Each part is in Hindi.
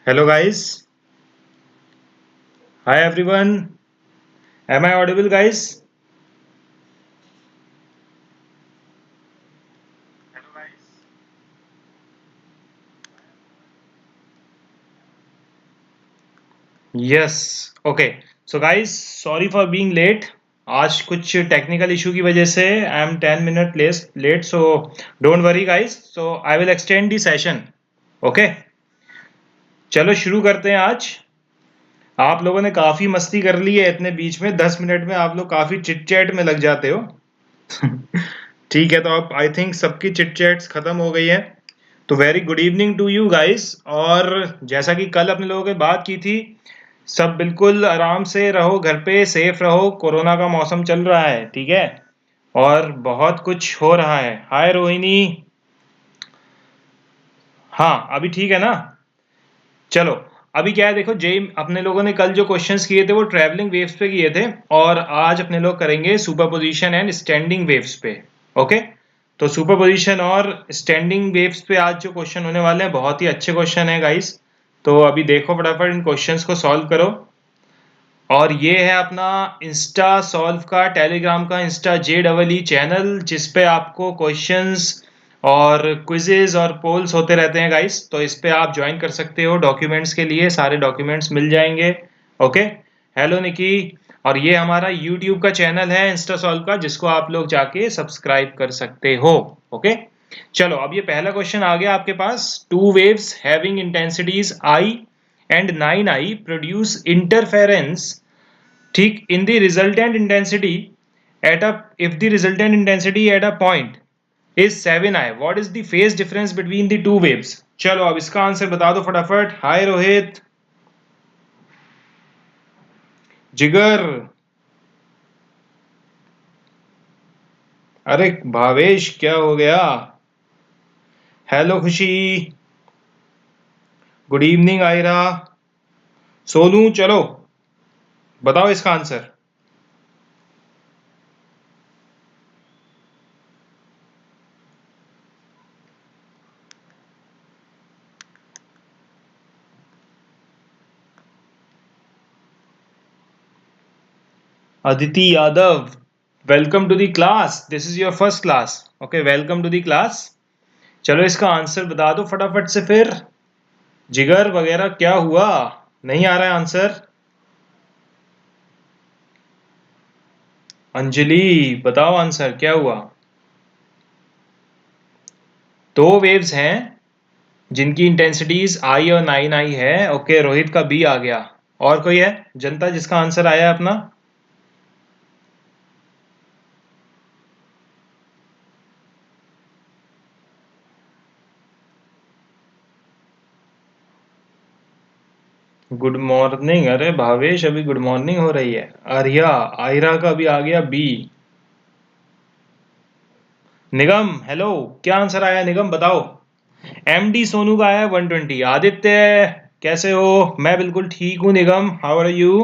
Hello guys. Hi everyone. Am I audible guys? Yes. Okay. So guys, sorry for being late. आज कुछ टेक्निकल इशू की वजह से I am 10 minute late so don't worry guys. So I will extend the session. Okay. चलो शुरू करते हैं आज. आप लोगों ने काफी मस्ती कर ली है इतने बीच में 10 मिनट में आप लोग काफी चिट चैट में लग जाते हो. ठीक है तो अब आई थिंक सबकी चिट चैट्स खत्म हो गई है. तो very good evening to you guys. और जैसा कि कल अपने लोगों ने बात की थी, सब बिल्कुल आराम से रहो, घर पे सेफ रहो. कोरोना का मौसम चल रहा है, ठीक है, और बहुत कुछ हो रहा है. हाय रोहिणी. हाँ अभी ठीक है ना. चलो अभी क्या है, देखो जेई अपने लोगों ने कल जो क्वेश्चंस किए थे वो ट्रैवलिंग वेव्स पे किए थे, और आज अपने लोग करेंगे सुपरपोजिशन एंड स्टैंडिंग वेव्स पे. ओके. तो सुपरपोजिशन और स्टैंडिंग वेव्स पे आज जो क्वेश्चन होने वाले हैं बहुत ही अच्छे क्वेश्चन है गाइस. तो अभी देखो फटाफट इन क्वेश्चंस को सॉल्व करो. और ये है अपना इंस्टा सॉल्व का, टेलीग्राम का इंस्टा JEE चैनल, जिस पे आपको क्वेश्चंस और क्विजेज और पोल्स होते रहते हैं गाइस. तो इस पे आप ज्वाइन कर सकते हो. डॉक्यूमेंट्स के लिए सारे डॉक्यूमेंट्स मिल जाएंगे. ओके. हेलो निकी. और ये हमारा यूट्यूब का चैनल है इंस्टा सॉल्व का, जिसको आप लोग जाके सब्सक्राइब कर सकते हो. ओके. चलो अब ये पहला क्वेश्चन आ गया आपके पास. Two waves having intensities I and 9I produce interference, ठीक, in the resultant intensity at a if the resultant intensity at a point is 7I, what is the phase difference between the two waves? चलो अब इसका आंसर बता दो फटाफट. हाय रोहित. जिगर. अरे भावेश क्या हो गया. हेलो खुशी. Good evening Ayra. सोनू चलो बताओ इसका answer. Aditi Yadav, welcome to the class. This is your first class. Okay, welcome to the class. चलो इसका आंसर बता दो फटाफट से फिर. जिगर वगैरह क्या हुआ, नहीं आ रहा है आंसर. अंजलि बताओ आंसर क्या हुआ. दो वेव्स हैं जिनकी इंटेंसिटीज I और 9I है. ओके, रोहित का बी आ गया. और कोई है जनता जिसका आंसर आया है अपना. Good morning. अरे भावेश अभी गुड मॉर्निंग हो रही है. आर्या आयरा का भी आ गया बी. निगम हेलो, क्या आंसर आया निगम बताओ. MD सोनू का आया 120. आदित्य कैसे हो. मैं बिल्कुल ठीक हूँ निगम. How are you.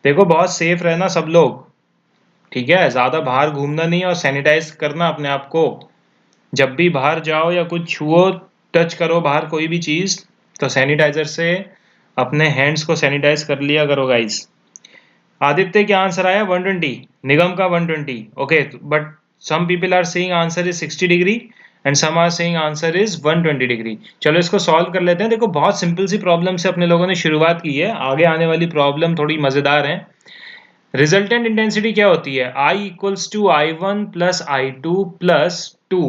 देखो बहुत सेफ रहना सब लोग, ठीक है. ज्यादा बाहर घूमना नहीं और सैनिटाइज करना अपने आप को. जब भी बाहर जाओ या कुछ छुओ, टच करो बाहर कोई भी चीज, तो सैनिटाइजर से अपने हैंड्स को सैनिटाइज कर लिया करो गाइस. आदित्य क्या आंसर आया 120. निगम का 120. Okay, but some people are saying answer is 60 degree and some are saying answer is 120 degree. चलो इसको सॉल्व कर लेते हैं. देखो बहुत सिंपल सी प्रॉब्लम से अपने लोगों ने शुरुआत की है. आगे आने वाली प्रॉब्लम थोड़ी मजेदार है. रिजल्टेंट इंटेंसिटी क्या होती है. I equals to I1 plus I2 plus 2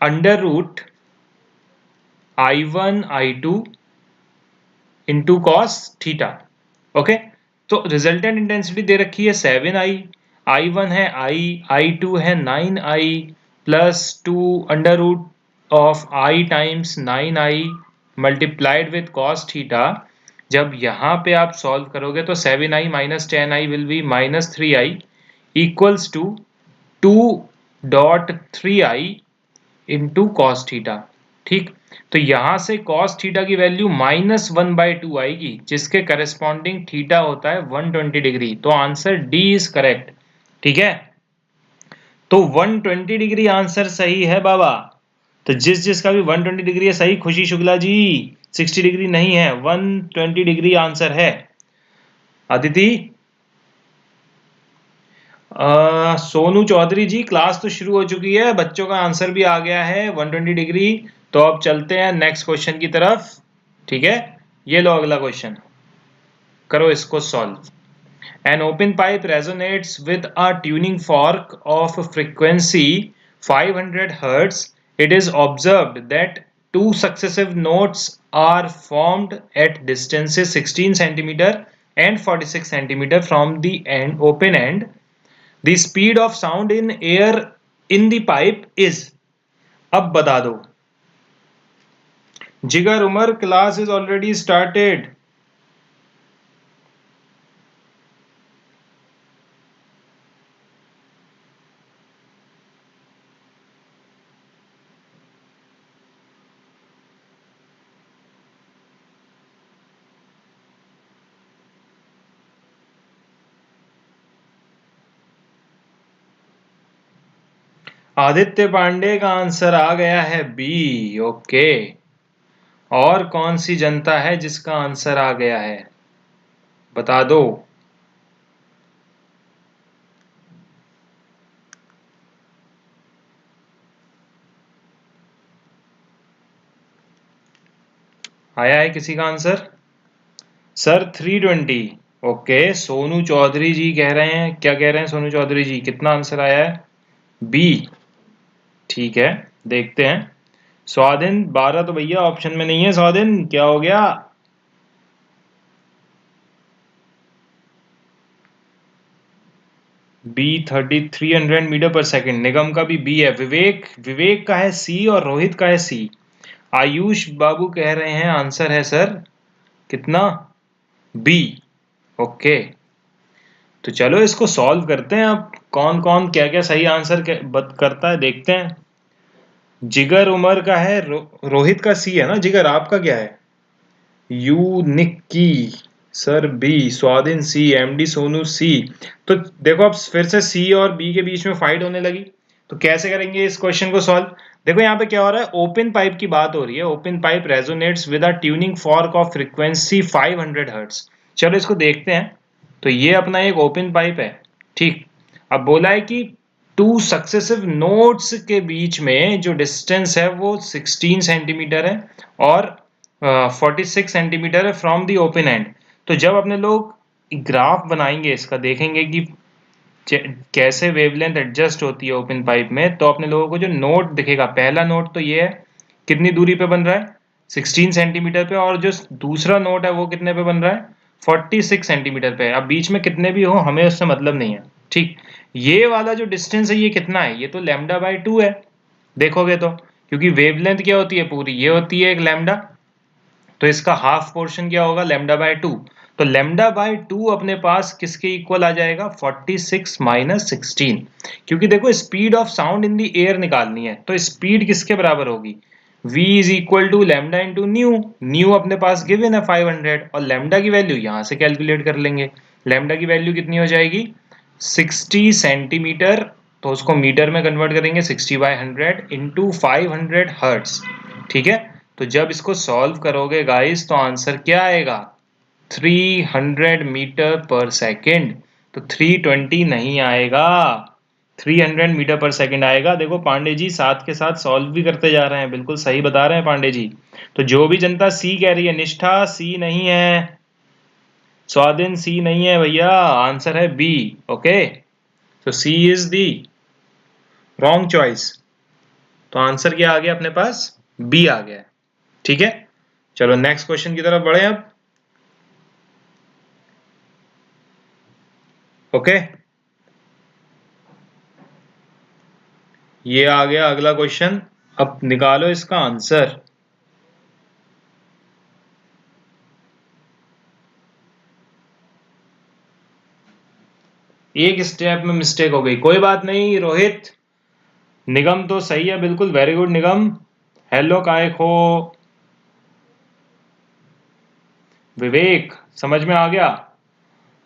under root I1 I2 into cos theta. Okay. तो रिजल्टेंट इंटेंसिटी दे रखी है 7I, I1 है I2 है 9I plus 2 under root of I times 9I multiplied with cos theta. जब यहाँ पे आप सॉल्व करोगे तो 7I minus 10I will be minus 3I equals to 2.3I into cos theta. ठीक. तो यहां से कॉस थीटा की वैल्यू -1/2 आएगी, जिसके करस्पॉन्डिंग थीटा होता है 120 डिग्री. तो आंसर डी इज करेक्ट. ठीक है. तो 120 डिग्री आंसर सही है बाबा. तो जिस जिसका भी 120 डिग्री है सही, खुशी शुक्ला जी 60 डिग्री नहीं है, 120 डिग्री आंसर है। अदिति, सोनू चौधरी जी, क्लास तो शुरू हो चुकी है, बच्चों का आंसर भी आ गया है 120 डिग्री। तो अब चलते हैं नेक्स्ट क्वेश्चन की तरफ। ठीक है, ये लो अगला क्वेश्चन, करो इसको solve. An open pipe resonates with a tuning fork of frequency 500 Hz. It is observed that two successive notes are formed at distances 16 cm and 46 cm from the open end. The speed of sound in air in the pipe is. अब बता दो। Jigar Umar, class is already started. Aditya Pandey का आंसर आ गया है बी। ओके, और कौन सी जनता है जिसका आंसर आ गया है, बता दो। आया है किसी का answer? Sir 320। Okay, Sonu Chaudhary ji कह रहे हैं, क्या कह रहे हैं सोनू चौधरी जी, कितना आंसर आया है? बी। ठीक है, देखते हैं। स्वाधीन 12 तो भैया ऑप्शन में नहीं है। स्वाधीन क्या हो गया? बी 300 मीटर पर सेकंड। निगम का भी बी है। विवेक का है सी और रोहित का है सी। आयुष बाबू कह रहे हैं आंसर है सर कितना? बी। ओके, तो चलो इसको सॉल्व करते हैं। अब कौन कौन क्या क्या सही आंसर करता है देखते हैं। जिगर उमर का है, रोहित का सी है ना। जिगर आपका क्या है? यू निक्की सर बी, स्वाधीन सी, एमडी सोनू सी। तो देखो अब फिर से सी और बी के बीच में फाइट होने लगी। तो कैसे करेंगे इस क्वेश्चन को सॉल्व? देखो यहाँ पे क्या हो रहा है, ओपन पाइप की बात हो रही है। Open pipe resonates with a tuning fork of frequency 500 hertz. चलो इसको देखते हैं। तो ये अपना एक ओपन पाइप है, ठीक। अब बोला है कि टू सक्सेसिव नोड्स के बीच में जो डिस्टेंस है वो 16 सेंटीमीटर है और 46 सेंटीमीटर है फ्रॉम दी ओपन एंड। तो जब अपने लोग ग्राफ बनाएंगे इसका, देखेंगे कि कैसे वेवलेंथ एडजस्ट होती है ओपन पाइप में, तो अपने लोगों को जो नोट दिखेगा, पहला नोट तो ये है, कितनी दूरी पे बन रहा है? 16 सेंटीमीटर पे। और जो दूसरा नोट है वो कितने पे बन रहा है? 46 सेंटीमीटर पे। अब बीच में कितने भी हो हमें उससे मतलब नहीं है, ठीक। ये वाला जो डिस्टेंस है ये कितना है? ये तो लैम्डा बाय 2 है, देखोगे तो, क्योंकि वेवलेंथ क्या होती है पूरी, ये होती है एक लैम्डा। तो इसका हाफ पोर्शन क्या होगा? Lambda by 2। तो लैम्डा बाय 2 अपने पास किसके इक्वल आ जाएगा? 46 माइनस 16। क्योंकि देखो speed of sound in the air निकालनी है, तो स्पीड किसके बराबर होगी? v is equal to lambda into nu. Nu अपने पास गिवन है 500 और लैम्डा की वैल्यू यहां से कैलकुलेट कर लेंगे। लैम्डा की वैल्यू कितनी हो जाएगी? 60 सेंटीमीटर। तो उसको मीटर में कन्वर्ट करेंगे, 60/100 इंटू 500 हर्ट्स। ठीक है, तो जब इसको सॉल्व करोगे गाइस तो आंसर क्या आएगा? 300 मीटर पर सेकेंड। तो 320 नहीं आएगा, 300 मीटर पर सेकेंड आएगा। देखो पांडे जी साथ के साथ सॉल्व भी करते जा रहे हैं, बिल्कुल सही बता रहे हैं पांडे जी। तो जो भी जनता सी कह रही है, निष्ठा सी नहीं है, स्वाधीन सी नहीं है भैया, आंसर है बी। ओके, तो सी इज दी रॉन्ग चॉइस। तो आंसर क्या आ गया अपने पास? बी आ गया। ठीक है, चलो नेक्स्ट क्वेश्चन की तरफ बढ़े अब। ओके, ये आ गया अगला क्वेश्चन। अब निकालो इसका आंसर। एक स्टेप में मिस्टेक हो गई, कोई बात नहीं रोहित। निगम तो सही है बिल्कुल, वेरी गुड निगम। हेलो काय खो। विवेक समझ में आ गया।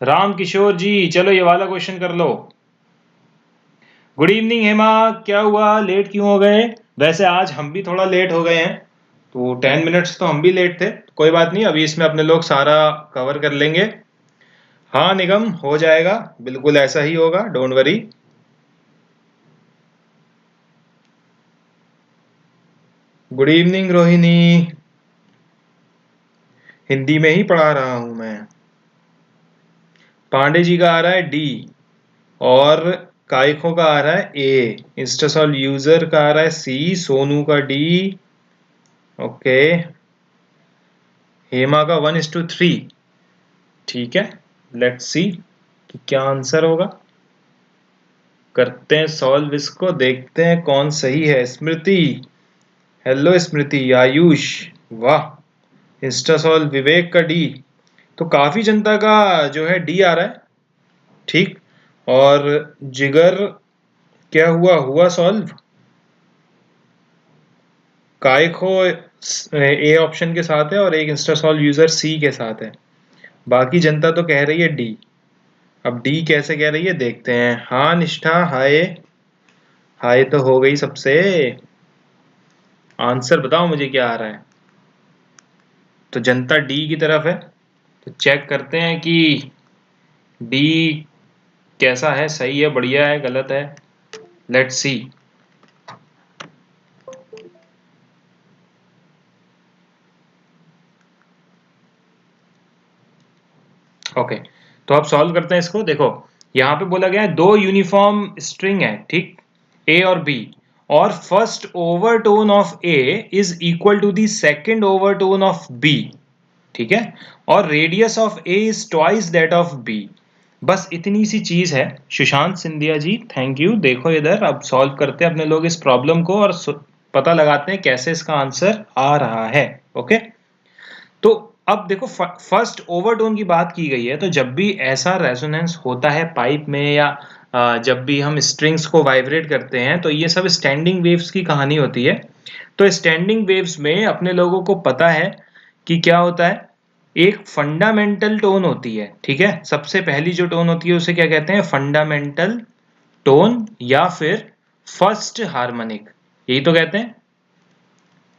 राम किशोर जी चलो ये वाला क्वेश्चन कर लो। गुड इवनिंग हेमा, क्या हुआ लेट क्यों हो गए? वैसे आज हम भी थोड़ा लेट हो गए हैं, तो 10 मिनट्स तो हम भी लेट थे, कोई बात नहीं, अभी इसमें अपने लोग सारा कवर कर लेंगे। हाँ निगम, हो जाएगा, बिल्कुल ऐसा ही होगा, don't worry. Good evening Rohini, Hindi में ही पढ़ा रहा हूं मैं। पांडे जी का आ रहा है डी, और काइखो का आ रहा है ए, इंस्टासॉल यूजर का आ रहा है सी, सोनू का डी, ओके, हेमा का 1:3। ठीक है, लेट्स सी कि क्या आंसर होगा। करते हैं सॉल्व इसको, देखते हैं कौन सही है। स्मृति, हेलो स्मृति। आयुष, वाह। इंस्टासॉल विवेक का डी, तो काफी जनता का जो है डी आ रहा है। ठीक, और जिगर क्या हुआ, हुआ सॉल्व? काइखो ए ऑप्शन के साथ है और एक इंस्टासॉल यूजर सी के साथ है। बाकी जनता तो कह रही है डी। अब डी कैसे कह रही है देखते हैं। हाँ निष्ठा, हाय हाय तो हो गई सबसे। आंसर बताओ मुझे क्या आ रहा है। तो जनता डी की तरफ है, तो चेक करते हैं कि डी कैसा है, सही है, बढ़िया है, गलत है। Let's see. ओके, तो अब सॉल्व करते हैं इसको। देखो यहाँ पे बोला गया है दो यूनिफॉर्म स्ट्रिंग है, ठीक, ए और बी, और first overtone of A is equal to the second overtone of B, ठीक है, और radius of A is twice that of B. बस इतनी सी चीज है। Sushant Scindia ji, thank you. देखो इधर, अब सॉल्व करते हैं अपने लोग इस प्रॉब्लम को और पता लगाते हैं कैसे इसका आंसर आ रहा है। ओके, तो अब देखो फर्स्ट ओवरटोन की बात की गई है, तो जब भी ऐसा रेजोनेंस होता है पाइप में, या जब भी हम स्ट्रिंग्स को वाइब्रेट करते हैं, तो ये सब स्टैंडिंग वेव्स की कहानी होती है। तो स्टैंडिंग वेव्स में अपने लोगों को पता है कि क्या होता है, एक फंडामेंटल टोन होती है, ठीक है। सबसे पहली जो टोन होती है उसे क्या कहते हैं, फंडामेंटल टोन, या फिर फर्स्ट हार्मोनिक, यही तो कहते हैं,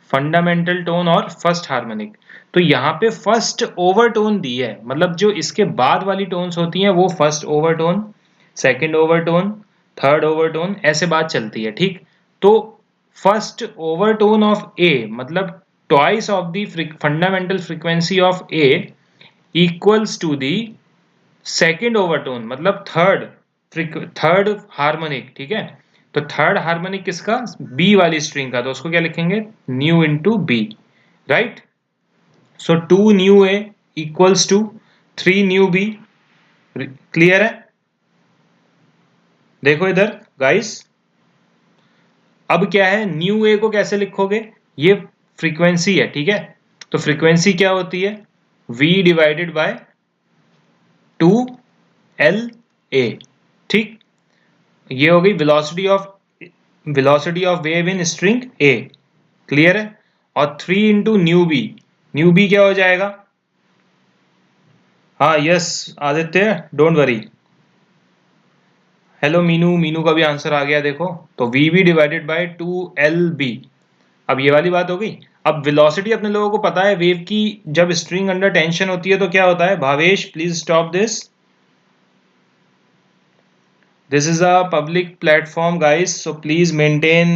फंडामेंटल टोन और फर्स्ट हार्मोनिक। तो यहाँ पे फर्स्ट ओवरटोन दी है, मतलब जो इसके बाद वाली टोन्स होती हैं वो first overtone, second overtone, third overtone, ऐसे बात चलती है, ठीक। तो फर्स्ट ओवरटोन ऑफ ए मतलब twice of the fundamental frequency of A equals to the second overtone मतलब थर्ड हार्मोनिक, ठीक है। तो थर्ड हार्मोनिक किसका, बी वाली स्ट्रिंग का, तो उसको क्या लिखेंगे, nu into B, right. So 2 nu A equals to 3 nu B. Clear है? देखो इधर गाइस, अब क्या है, न्यू ए को कैसे लिखोगे, ये फ्रीक्वेंसी है, ठीक है। तो फ्रीक्वेंसी क्या होती है, v डिवाइडेड बाय 2LA, ठीक। ये हो गई velocity of wave in string A. Clear है? और 3 इंटू न्यू बी क्या हो जाएगा, हाँ yes Aditya, don't worry. Hello Meenu, Meenu का भी आंसर आ गया देखो। तो we B divided by 2LB। अब ये वाली बात हो गई। अब वेलोसिटी अपने लोगों को पता है वेव की, जब स्ट्रिंग अंडर टेंशन होती है तो क्या होता है, Bhavesh please stop this, this is a public platform guys, so please maintain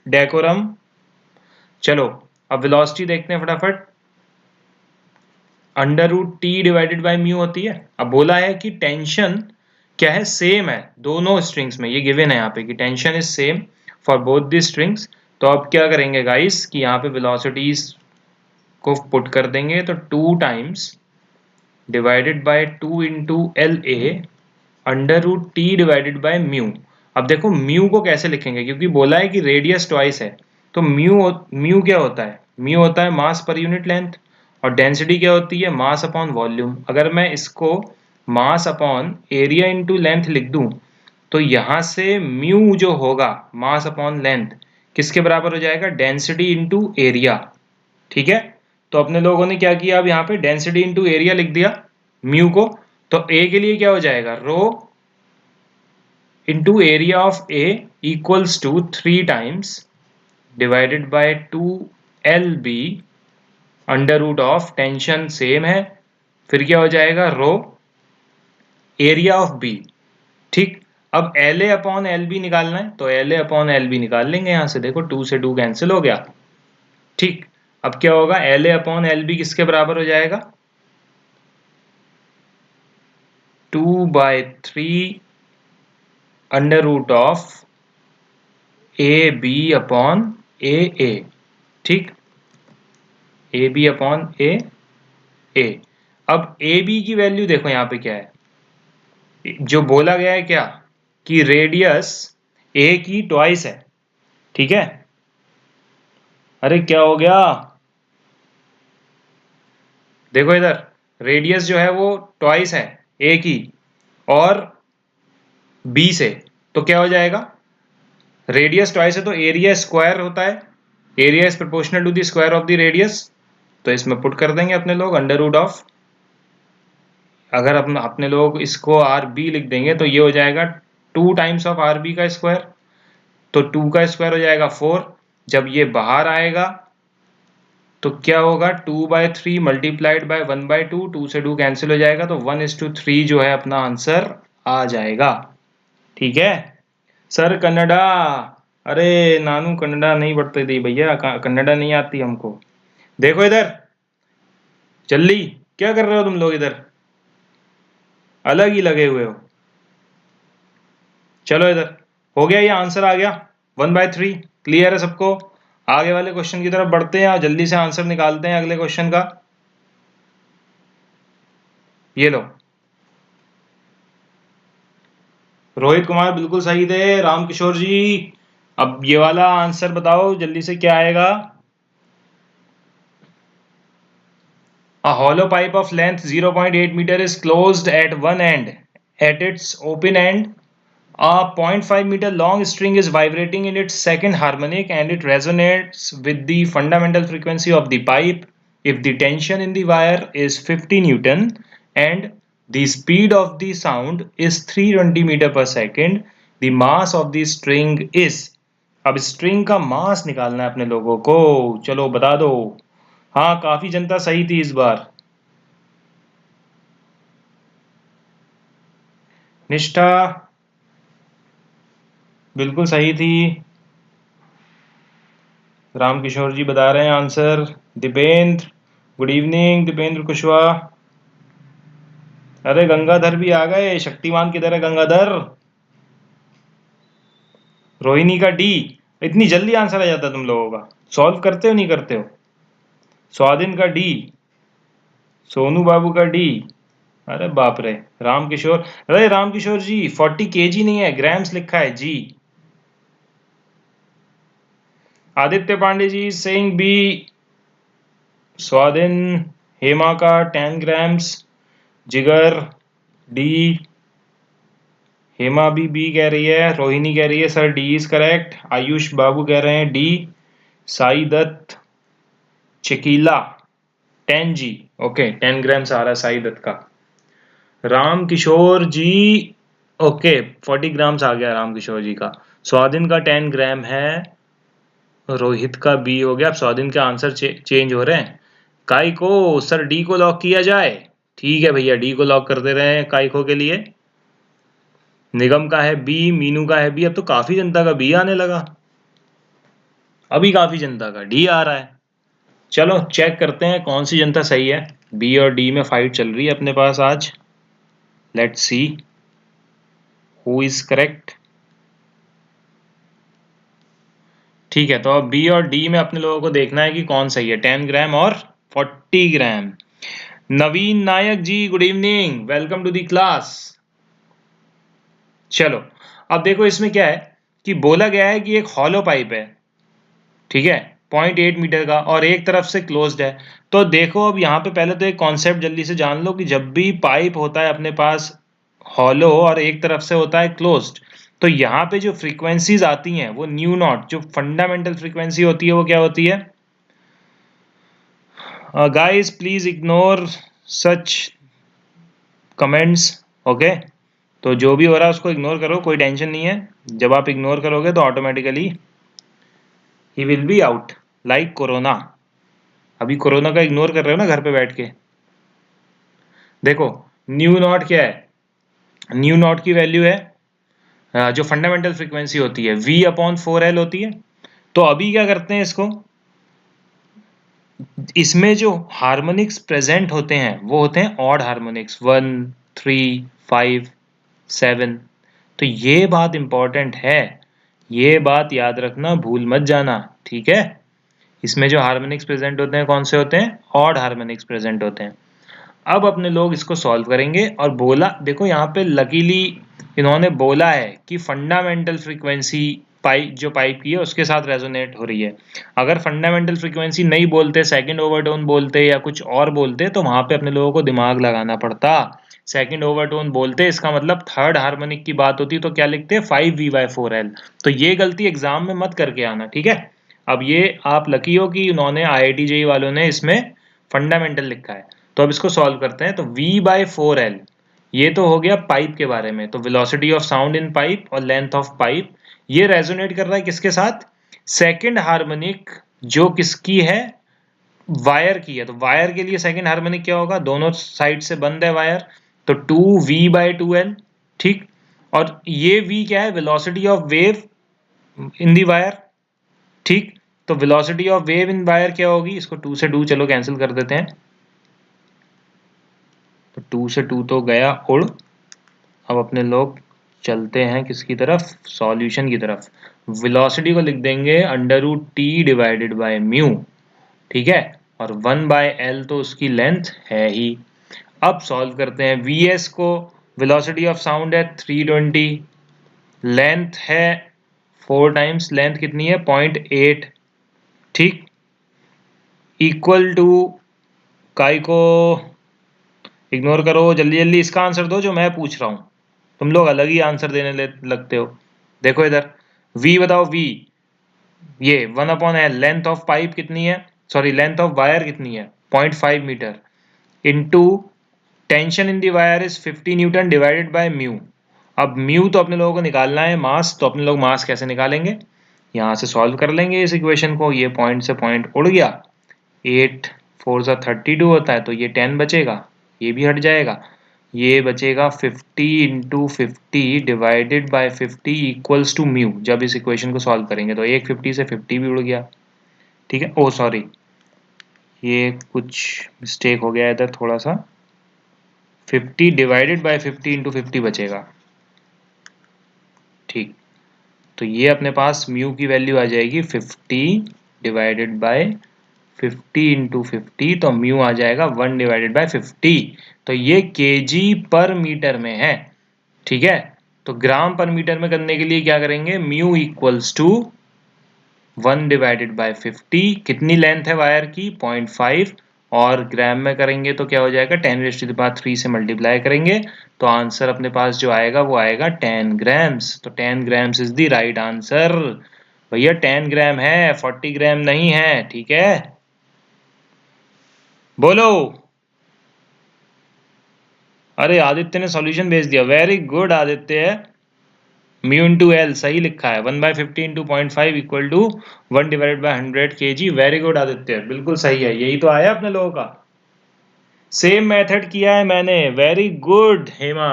decorum। चलो अब वेलोसिटी देखते हैं फटाफट। Under root T divided by mu होती है। अब बोला है कि टेंशन क्या है, सेम है दोनों स्ट्रिंग्स में, ये गिवन है यहाँ पे कि tension is same for both the strings. तो अब क्या करेंगे गाइस कि यहाँ पे वेलोसिटीज को पुट कर देंगे, तो 2 times divided by 2 into LA under root T divided by mu. अब देखो म्यू को कैसे लिखेंगे, क्योंकि बोला है कि रेडियस ट्वाइस है, तो म्यू क्या होता है, म्यू होता है मास पर यूनिट लेंथ, और डेंसिटी क्या होती है, मास अपॉन वॉल्यूम। अगर मैं इसको mass upon area into length लिख दूं, तो यहाँ से म्यू जो होगा मास अपॉन लेंथ किसके बराबर हो जाएगा, डेंसिटी इंटू एरिया, ठीक है। तो अपने लोगों ने क्या किया, अब यहाँ पे डेंसिटी इंटू एरिया लिख दिया म्यू को। तो ए के लिए क्या हो जाएगा, rho into area of A equals to 3 times divided by 2LB under root of tension same है, फिर क्या हो जाएगा रो एरिया ऑफ बी। ठीक, अब L A upon L B निकालना है तो L A upon L B निकाल लेंगे यहां से, देखो 2 से 2 कैंसिल हो गया। ठीक, अब क्या होगा L A upon L B किसके बराबर हो जाएगा 2/3 under root of A B upon A. ठीक, ए बी अपॉन ए। अब ए बी की वैल्यू देखो यहाँ पे क्या है, जो बोला गया है क्या कि रेडियस ए की ट्वाइस है। ठीक है, अरे क्या हो गया, देखो इधर रेडियस जो है वो ट्वाइस है ए की और बी से, तो क्या हो जाएगा रेडियस ट्वाइस है तो एरिया स्क्वायर होता है, area is proportional to the square of the radius, तो इसमें पुट कर देंगे अपने लोग अंडर रूट ऑफ, अगर अपने लोग इसको आर बी लिख देंगे तो ये हो जाएगा 2 टाइम्स ऑफ आर बी का स्क्वायर, तो 2 का स्क्वायर हो जाएगा 4, जब ये बाहर आएगा तो क्या होगा 2/3 मल्टीप्लाइड बाय 1/2, 2 से 2 कैंसिल हो जाएगा तो 1:3 जो है अपना आंसर आ जाएगा। ठीक है सर कन्नडा, अरे नानू कन्नडा नहीं पढ़ते थे भैया, कन्नडा नहीं आती हमको। देखो इधर जल्दी, क्या कर रहे हो तुम लोग इधर, अलग ही लगे हुए हो। चलो इधर हो गया, ये आंसर आ गया 1/3, क्लियर है सबको। आगे वाले क्वेश्चन की तरफ बढ़ते हैं और जल्दी से आंसर निकालते हैं अगले क्वेश्चन का। ये लो, रोहित कुमार बिल्कुल सही थे, रामकिशोर जी अब ये वाला आंसर बताओ जल्दी से क्या आएगा। A hollow pipe of length 0.8 meter is closed at one end. At its open end, a 0.5 meter long string is vibrating in its second harmonic and it resonates with the fundamental frequency of the pipe. If the tension in the wire is 50 Newton and the speed of the sound is 320 meter per second, the mass of the string is. अब स्ट्रिंग का मास निकालना है अपने लोगों को, चलो बता दो। हाँ काफी जनता सही थी इस बार, निष्ठा बिल्कुल सही थी, रामकिशोर जी बता रहे हैं answer. Dipendra good evening, Dipendra Kushwaha. अरे गंगाधर भी आ गए, शक्तिमान किधर है गंगाधर। रोहिणी का डी, इतनी जल्दी आंसर आ जाता है तुम लोगों का, सॉल्व करते हो नहीं करते हो। स्वादिन का डी, सोनू बाबू का डी, अरे बाप रे रामकिशोर, अरे रामकिशोर जी 40 kg नहीं है ग्राम्स लिखा है जी। आदित्य पांडे जी सेइंग बी, स्वादिन, हेमा का 10 ग्राम्स, जिगर डी, हेमा भी बी कह रही है, रोहिणी कह रही है sir D is correct, Ayush Babu कह रहे हैं D, Sai Datt Chikila 10G, okay 10 grams आ रहा है साई दत्त का। राम किशोर जी ओके 40 ग्राम्स आ गया राम किशोर जी का। स्वादिन का 10 ग्राम है, रोहित का बी हो गया। अब स्वादिन के आंसर चेंज हो रहे हैं। काइको सर डी को लॉक किया जाए, ठीक है भैया डी को लॉक कर दे रहे हैं काइको के लिए। निगम का है बी, मीनू का है बी, अब तो काफी जनता का बी आने लगा, अभी काफी जनता का डी आ रहा है। चलो चेक करते हैं कौन सी जनता सही है। बी और डी में फाइट चल रही है अपने पास आज, let's see who is correct. ठीक है, तो अब बी और डी में अपने लोगों को देखना है कि कौन सही है, 10 ग्राम और 40 gram. Naveen Nayak ji good evening, welcome to the class. चलो अब देखो इसमें क्या है कि बोला गया है कि एक हॉलो पाइप है, ठीक है 0.8 मीटर का और एक तरफ से क्लोज्ड है। तो देखो अब यहाँ पे पहले तो एक कॉन्सेप्ट जल्दी से जान लो कि जब भी पाइप होता है अपने पास हॉलो और एक तरफ से होता है क्लोज्ड, तो यहाँ पे जो फ्रीक्वेंसीज आती हैं वो न्यू नॉट, जो फंडामेंटल फ्रीक्वेंसी होती है वो क्या होती है। Guys please ignore such comments, okay. तो जो भी हो रहा है उसको इग्नोर करो, कोई टेंशन नहीं है। जब आप इग्नोर करोगे तो automatically he will be out like corona. अभी कोरोना का इग्नोर कर रहे हो ना घर पे बैठ के। देखो न्यू नॉट क्या है, न्यू नॉट की वैल्यू है जो फंडामेंटल फ्रीक्वेंसी होती है V/4L होती है। तो अभी क्या करते हैं इसको, इसमें जो हार्मोनिक्स प्रेजेंट होते हैं वो होते हैं ऑड हार्मोनिक्स 1, 3, 5, 7। तो ये बात इंपॉर्टेंट है, ये बात याद रखना, भूल मत जाना, ठीक है। इसमें जो हार्मोनिक्स प्रेजेंट होते हैं कौन से होते हैं, ऑड हार्मोनिक्स प्रेजेंट होते हैं। अब अपने लोग इसको सॉल्व करेंगे और बोला, देखो यहाँ पे लकीली इन्होंने बोला है कि फंडामेंटल फ्रीक्वेंसी पाइप, जो पाइप की है उसके साथ रेजोनेट हो रही है। अगर फंडामेंटल फ्रीक्वेंसी नहीं बोलते, सेकंड ओवरटोन बोलते या कुछ और बोलते, तो वहां पे अपने लोगों को दिमाग लगाना पड़ता। सेकंड ओवरटोन बोलते इसका मतलब थर्ड हार्मोनिक की बात होती, तो क्या लिखते 5V/4L। तो ये गलती एग्जाम में मत करके आना, ठीक है। अब ये आप लकी हो कि उन्होंने IIT JEE वालों ने इसमें फंडामेंटल लिखा है। तो अब इसको सॉल्व करते हैं। तो V/4L ये तो हो गया पाइप के बारे में, तो velocity of sound in pipe और लेंथ ऑफ पाइप। ये रेजोनेट कर रहा है किसके साथ, सेकंड हार्मोनिक जो किसकी है, वायर की है। तो वायर के लिए सेकंड हार्मोनिक क्या होगा, दोनों साइड से बंद है वायर, तो 2V/2L, ठीक। और ये V क्या है, velocity of wave in the wire, ठीक। तो velocity of wave in wire क्या होगी, इसको 2 से 2 चलो कैंसिल कर देते हैं, तो 2 से 2 तो गया उड़। अब अपने लोग चलते हैं किसकी तरफ, सॉल्यूशन की तरफ। वेलोसिटी को लिख देंगे √T डिवाइडेड बाय म्यू, ठीक है। और 1/L तो उसकी लेंथ है ही। अब सॉल्व करते हैं। Vs को, वेलोसिटी ऑफ साउंड है 320, लेंथ है 4 टाइम्स लेंथ कितनी है 0.8, ठीक। इक्वल टू, काई को इग्नोर करो, जल्दी जल्दी इसका आंसर दो जो मैं पूछ रहा हूं, तुम लोग अलग ही आंसर देने लगते हो। देखो इधर V बताओ, V ये 1/L, लेंथ ऑफ पाइप कितनी है, सॉरी लेंथ ऑफ वायर कितनी है 0.5 meter, into tension in the wire is 50 newton divided by mu. अब म्यू तो अपने लोगों को निकालना है मास, तो अपने लोग मास कैसे निकालेंगे, यहां से सॉल्व कर लेंगे इस इक्वेशन को। ये पॉइंट से पॉइंट उड़ गया, 8 4 32 होता है, तो ये 10 बचेगा, ये भी हट जाएगा, ये बचेगा 50 into 50 divided by 50 equals to mu. जब इस इक्वेशन को सॉल्व करेंगे तो एक 50 से 50 भी उड़ गया, ठीक है। ओ सॉरी, ये कुछ मिस्टेक हो गया इधर थोड़ा सा, 50 डिवाइडेड बाय 50 इंटू 50 बचेगा, ठीक। तो ये अपने पास म्यू की वैल्यू आ जाएगी 50 डिवाइडेड बाय 50 इंटू 50, तो म्यू आ जाएगा 1 डिवाइडेड बाय 50। तो ये kg पर मीटर में है, ठीक है। तो ग्राम पर मीटर में करने के लिए क्या करेंगे, mu equals to 1 divided by 50, कितनी लेंथ है वायर की 0.5, और ग्राम में करेंगे तो क्या हो जाएगा 10⁻³ से मल्टीप्लाई करेंगे, तो आंसर अपने पास जो आएगा वो आएगा 10 ग्राम्स। तो 10 grams is the right answer. भैया 10 ग्राम है, 40 ग्राम नहीं है, ठीक है। बोलो। अरे आदित्य ने सॉल्यूशन भेज दिया, very good Aditya. Mu into L सही लिखा है, 1/50 into 0.5 equal to 1 divided by 100 kg। Very good Aditya, बिल्कुल सही है, यही तो आया अपने लोगों का। सेम मेथड किया है मैंने, वेरी गुड हेमा।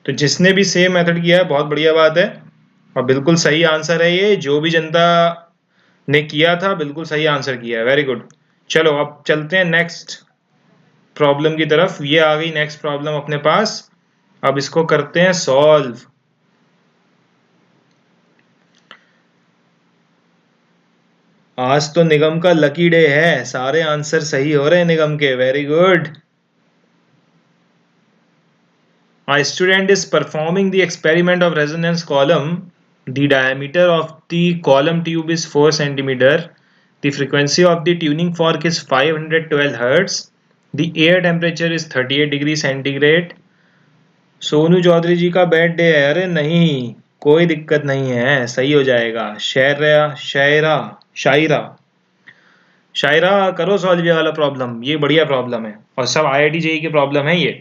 तो जिसने भी सेम मेथड किया है बहुत बढ़िया बात है, और बिल्कुल सही आंसर है ये, जो भी जनता ने किया था बिल्कुल सही आंसर किया है, वेरी गुड। चलो अब चलते हैं नेक्स्ट प्रॉब्लम की तरफ। ये आ गई नेक्स्ट प्रॉब्लम अपने पास, अब इसको करते हैं सॉल्व। आज तो निगम का लकी डे है, सारे आंसर सही हो रहे हैं निगम के, very good. A student is performing the experiment of resonance column. The diameter of the column tube is 4 centimeter. The frequency of the tuning fork is 512 Hz. The air temperature is 38 degree centigrade. Sonu Chaudhary ji का बर्थडे है, अरे नहीं कोई दिक्कत नहीं है, सही हो जाएगा। शायरा शायरा शायरा करो सॉल्व ये वाला प्रॉब्लम, ये बढ़िया प्रॉब्लम है और सब IIT JEE के प्रॉब्लम है ये,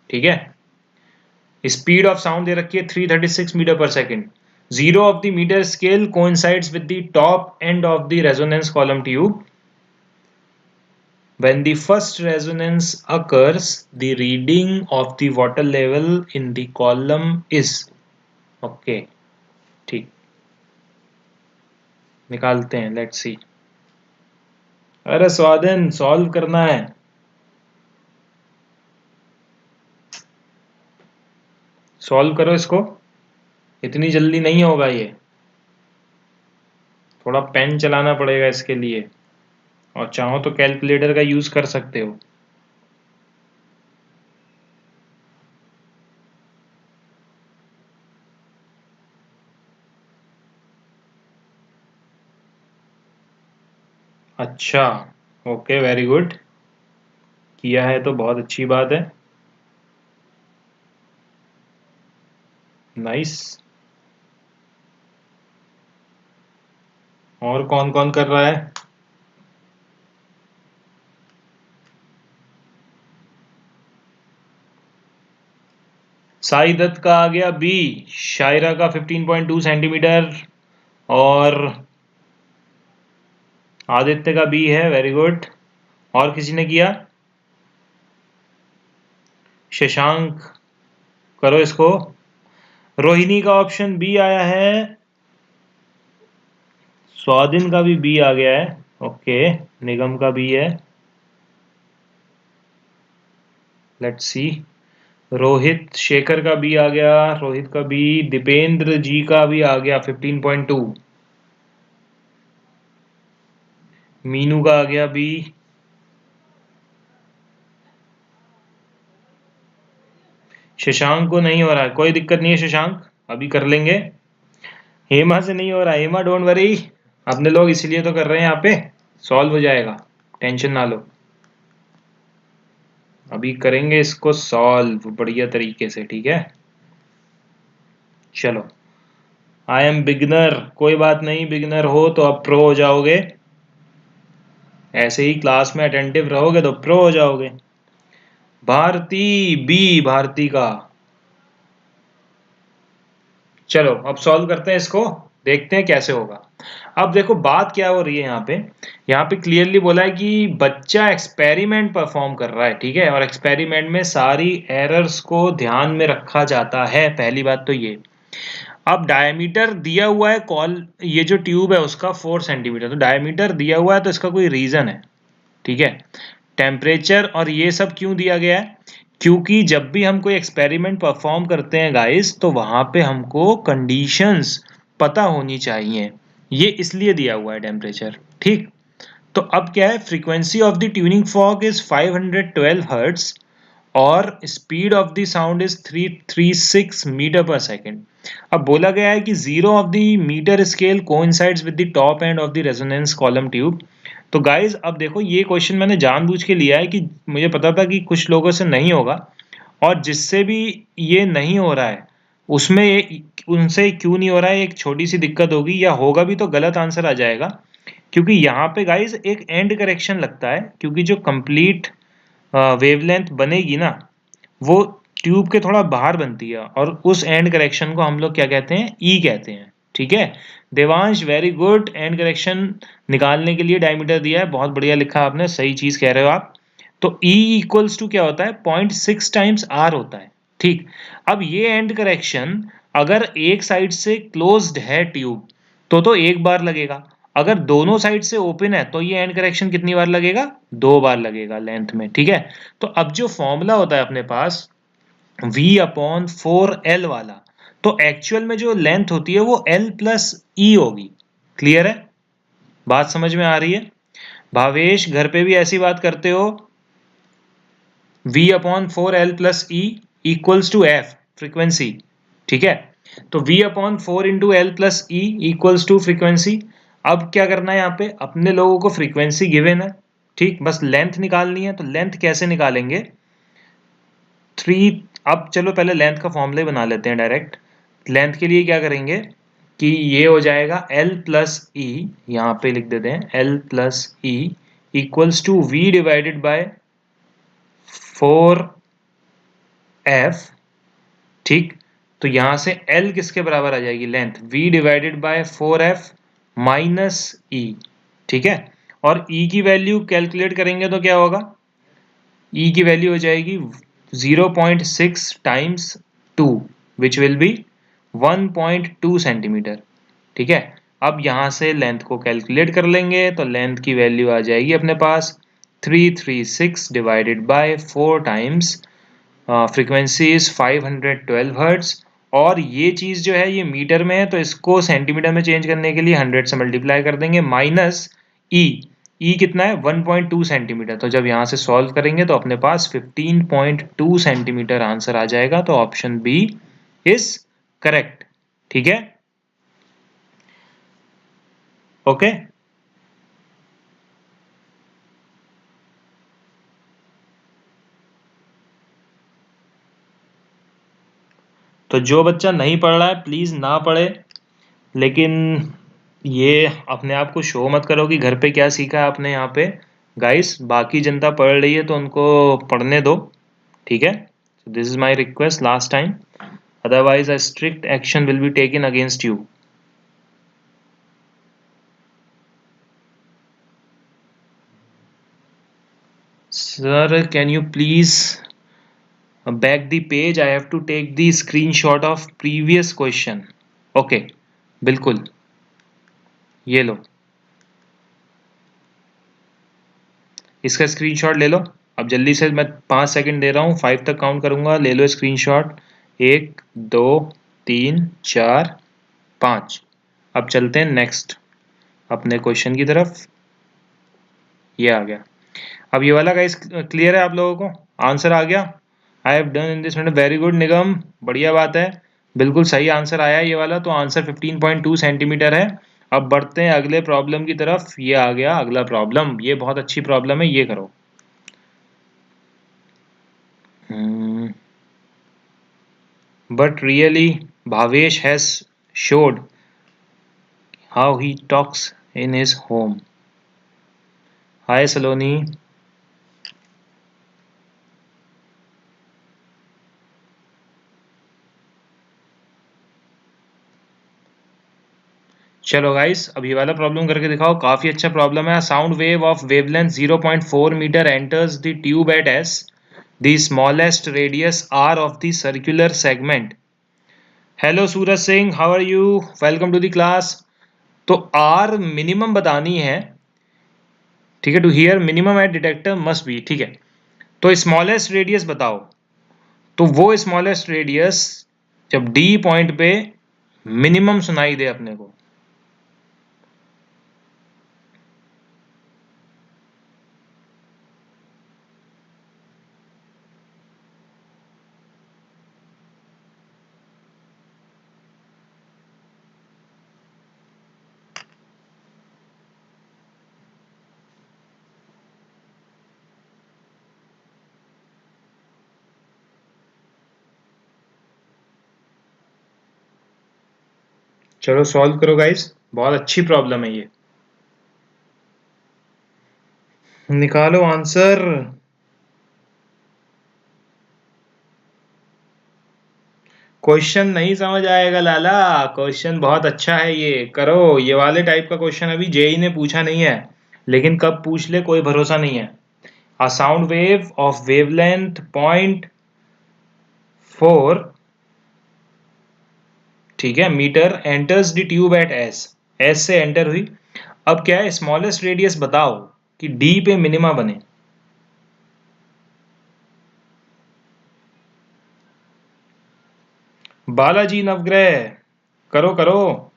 ठीक है। स्पीड ऑफ साउंड दे रखी है 336 मीटर पर second. Zero of the metre scale coincides with the top end of the resonance column tube. when the first resonance occurs the reading of the water level in the column is okay ठीक निकालते हैं लेट्स सी अरे स्वाधीन सॉल्व करना है सॉल्व करो इसको इतनी जल्दी नहीं होगा ये थोड़ा पेन चलाना पड़ेगा इसके लिए और चाहो तो कैलकुलेटर का यूज कर सकते हो अच्छा ओके वेरी गुड किया है तो बहुत अच्छी बात है नाइस और कौन कौन कर रहा है साई दत्त का आ गया बी शायरा का 15.2 सेंटीमीटर और आदित्य का बी है वेरी गुड और किसी ने किया शशांक करो इसको रोहिणी का ऑप्शन बी आया है स्वादिन का भी बी आ गया है ओके निगम का बी है लेट्स सी रोहित शेखर का बी आ गया रोहित का बी दीपेंद्र जी का भी आ गया 15.2 मीनू का आ गया बी शशांक को नहीं हो रहा है कोई दिक्कत नहीं है शशांक अभी कर लेंगे हेमा से नहीं हो रहा हेमा डोंट वरी अपने लोग इसलिए तो कर रहे हैं यहाँ पे सॉल्व हो जाएगा टेंशन ना लो अभी करेंगे इसको सॉल्व बढ़िया तरीके से ठीक है चलो आई एम बिगिनर कोई बात नहीं बिगिनर हो तो अब प्रो हो जाओगे ऐसे ही क्लास में अटेंटिव रहोगे तो प्रो हो जाओगे भारती बी भारती का चलो अब सॉल्व करते हैं इसको देखते हैं कैसे होगा अब देखो बात क्या हो रही है यहाँ पे क्लियरली बोला है कि बच्चा एक्सपेरिमेंट परफॉर्म कर रहा है ठीक है और एक्सपेरिमेंट में सारी एरर्स को ध्यान में रखा जाता है पहली बात तो ये अब डायमीटर दिया हुआ है ये जो ट्यूब है उसका 4 सेंटीमीटर तो डायमीटर दिया हुआ है तो इसका कोई रीजन है ठीक है टेम्परेचर और ये सब क्यों दिया गया है क्योंकि जब भी हम कोई एक्सपेरिमेंट परफॉर्म करते हैं गाइस तो वहां पे हमको कंडीशंस पता होनी चाहिए ये इसलिए दिया हुआ है टेम्परेचर ठीक तो अब क्या है frequency of the tuning fork is 512 hertz और speed of the sound is 336 metre पर सेकेंड अब बोला गया है कि 0 of the metre scale coincides with the top end of the resonance column tube तो गाइज अब देखो ये क्वेश्चन मैंने जानबूझ के लिया है कि मुझे पता था कि कुछ लोगों से नहीं होगा और जिससे भी ये नहीं हो रहा है उसमें उनसे क्यों नहीं हो रहा है एक छोटी सी दिक्कत होगी या होगा भी तो गलत आंसर आ जाएगा क्योंकि यहाँ पे गाइज एक एंड करेक्शन लगता है क्योंकि जो कंप्लीट वेवलेंथ बनेगी ना वो ट्यूब के थोड़ा बाहर बनती है और उस एंड करेक्शन को हम लोग क्या कहते हैं ई कहते हैं ठीक है Devansh very good and correction निकालने के लिए डायमीटर दिया है बहुत बढ़िया लिखा आपने सही चीज कह रहे हो आप तो E इक्वल्स टू क्या होता है 0.6 टाइम्स R होता है ठीक अब ये एंड करेक्शन अगर एक साइड से क्लोज्ड है ट्यूब तो एक बार लगेगा अगर दोनों साइड से ओपन है तो ये एंड करेक्शन कितनी बार लगेगा 2 बार लगेगा लेंथ में ठीक है तो अब जो फॉर्मूला होता है अपने पास V/4L वाला तो एक्चुअल में जो लेंथ होती है वो L प्लस E होगी क्लियर है बात समझ में आ रही है भावेश घर पे भी ऐसी बात करते हो V/4L plus E equals to F frequency ठीक है तो V/4 into L plus E equals to frequency अब क्या करना है यहाँ पे अपने लोगों को फ्रीक्वेंसी गिवन है ठीक बस लेंथ निकालनी है तो लेंथ कैसे निकालेंगे 3 अब चलो पहले लेंथ का फॉर्मूला बना लेते हैं डायरेक्ट लेंथ के लिए क्या करेंगे कि ये हो जाएगा L प्लस ई यहाँ पे लिख देते हैं L plus E equals to V divided by 4F ठीक तो यहाँ से L किसके बराबर आ जाएगी length V divided by 4F minus e ठीक है और ई की वैल्यू कैलकुलेट करेंगे तो क्या होगा, ई की वैल्यू हो जाएगी 0.6 times 2 which will be 1.2 centimetre. ठीक है, अब यहाँ से लेंथ को कैलकुलेट कर लेंगे तो लेंथ की वैल्यू आ जाएगी अपने पास 336 divided by 4 times frequency is 512 hertz. और ये चीज़ जो है ये मीटर में है तो इसको सेंटीमीटर में चेंज करने के लिए 100 से मल्टीप्लाई कर देंगे माइनस ई। ई कितना है 1.2 सेंटीमीटर। तो जब यहाँ से सॉल्व करेंगे तो अपने पास 15.2 सेंटीमीटर आंसर आ जाएगा। तो ऑप्शन बी इज करेक्ट। ठीक है, ओके। तो जो बच्चा नहीं पढ़ रहा है प्लीज ना पढ़े, लेकिन ये अपने आप को शो मत करो कि घर पे क्या सीखा है आपने यहाँ पे। गाइस बाकी जनता पढ़ रही है तो उनको पढ़ने दो, ठीक है। This is my request last time, otherwise a strict action will be taken against you. Sir can you please back the page, I have to take the screenshot of previous question. Okay, बिल्कुल, ये लो, इसका स्क्रीनशॉट ले लो। अब जल्दी से, मैं 5 सेकंड दे रहा हूँ, 5 तक काउंट करूंगा, ले लो स्क्रीनशॉट। 1 2 3 4 5। अब चलते हैं नेक्स्ट अपने क्वेश्चन की तरफ। ये आ गया। अब ये वाला गाइस क्लियर है आप लोगों को, आंसर आ गया। I have done in this matter, very good Nigam, बढ़िया बात है, बिल्कुल सही आंसर आया ये वाला। तो आंसर 15.2 सेंटीमीटर है। अब बढ़ते हैं अगले प्रॉब्लम की तरफ। ये आ गया अगला प्रॉब्लम, ये बहुत अच्छी प्रॉब्लम है, ये करो। But really, Bhavesh has showed how he talks in his home. Hi Saloni. चलो गाइस, अब ये वाला प्रॉब्लम करके दिखाओ, काफी अच्छा प्रॉब्लम है। Sound wave of wavelength 0.4 metre enters the tube at S, the smallest radius R of the circular segment. Hello Suraj Singh, how are you, welcome to the class. तो आर मिनिमम बतानी है, ठीक है। To hear minimum at detector must be, ठीक है। तो स्मॉलेस्ट रेडियस बताओ। तो वो स्मॉलेस्ट रेडियस जब डी पॉइंट पे मिनिमम सुनाई दे अपने को, चलो सॉल्व करो गाइस, बहुत अच्छी प्रॉब्लम है ये, निकालो आंसर। क्वेश्चन नहीं समझ आएगा लाला, क्वेश्चन बहुत अच्छा है, ये करो। ये वाले टाइप का क्वेश्चन अभी जेई ने पूछा नहीं है, लेकिन कब पूछ ले कोई भरोसा नहीं है। A sound wave of wavelength 0.4, ठीक है, metre enters the tube at S, S से एंटर हुई। अब क्या है, स्मॉलेस्ट रेडियस बताओ कि डी पे मिनिमा बने। बालाजी नवग्रह, करो करो,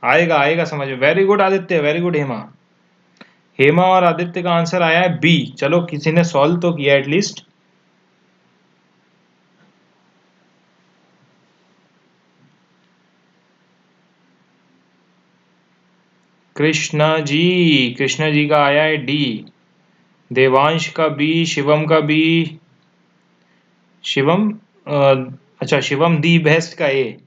आएगा आएगा समझ में। Very good Aditya, very good Hema. Hema और आदित्य का आंसर आया है बी। चलो किसी ने सॉल्व तो किया एटलीस्ट। कृष्णा जी का आया है डी, देवांश का बी, शिवम का बी, शिवम अच्छा शिवम दी बेस्ट का ए,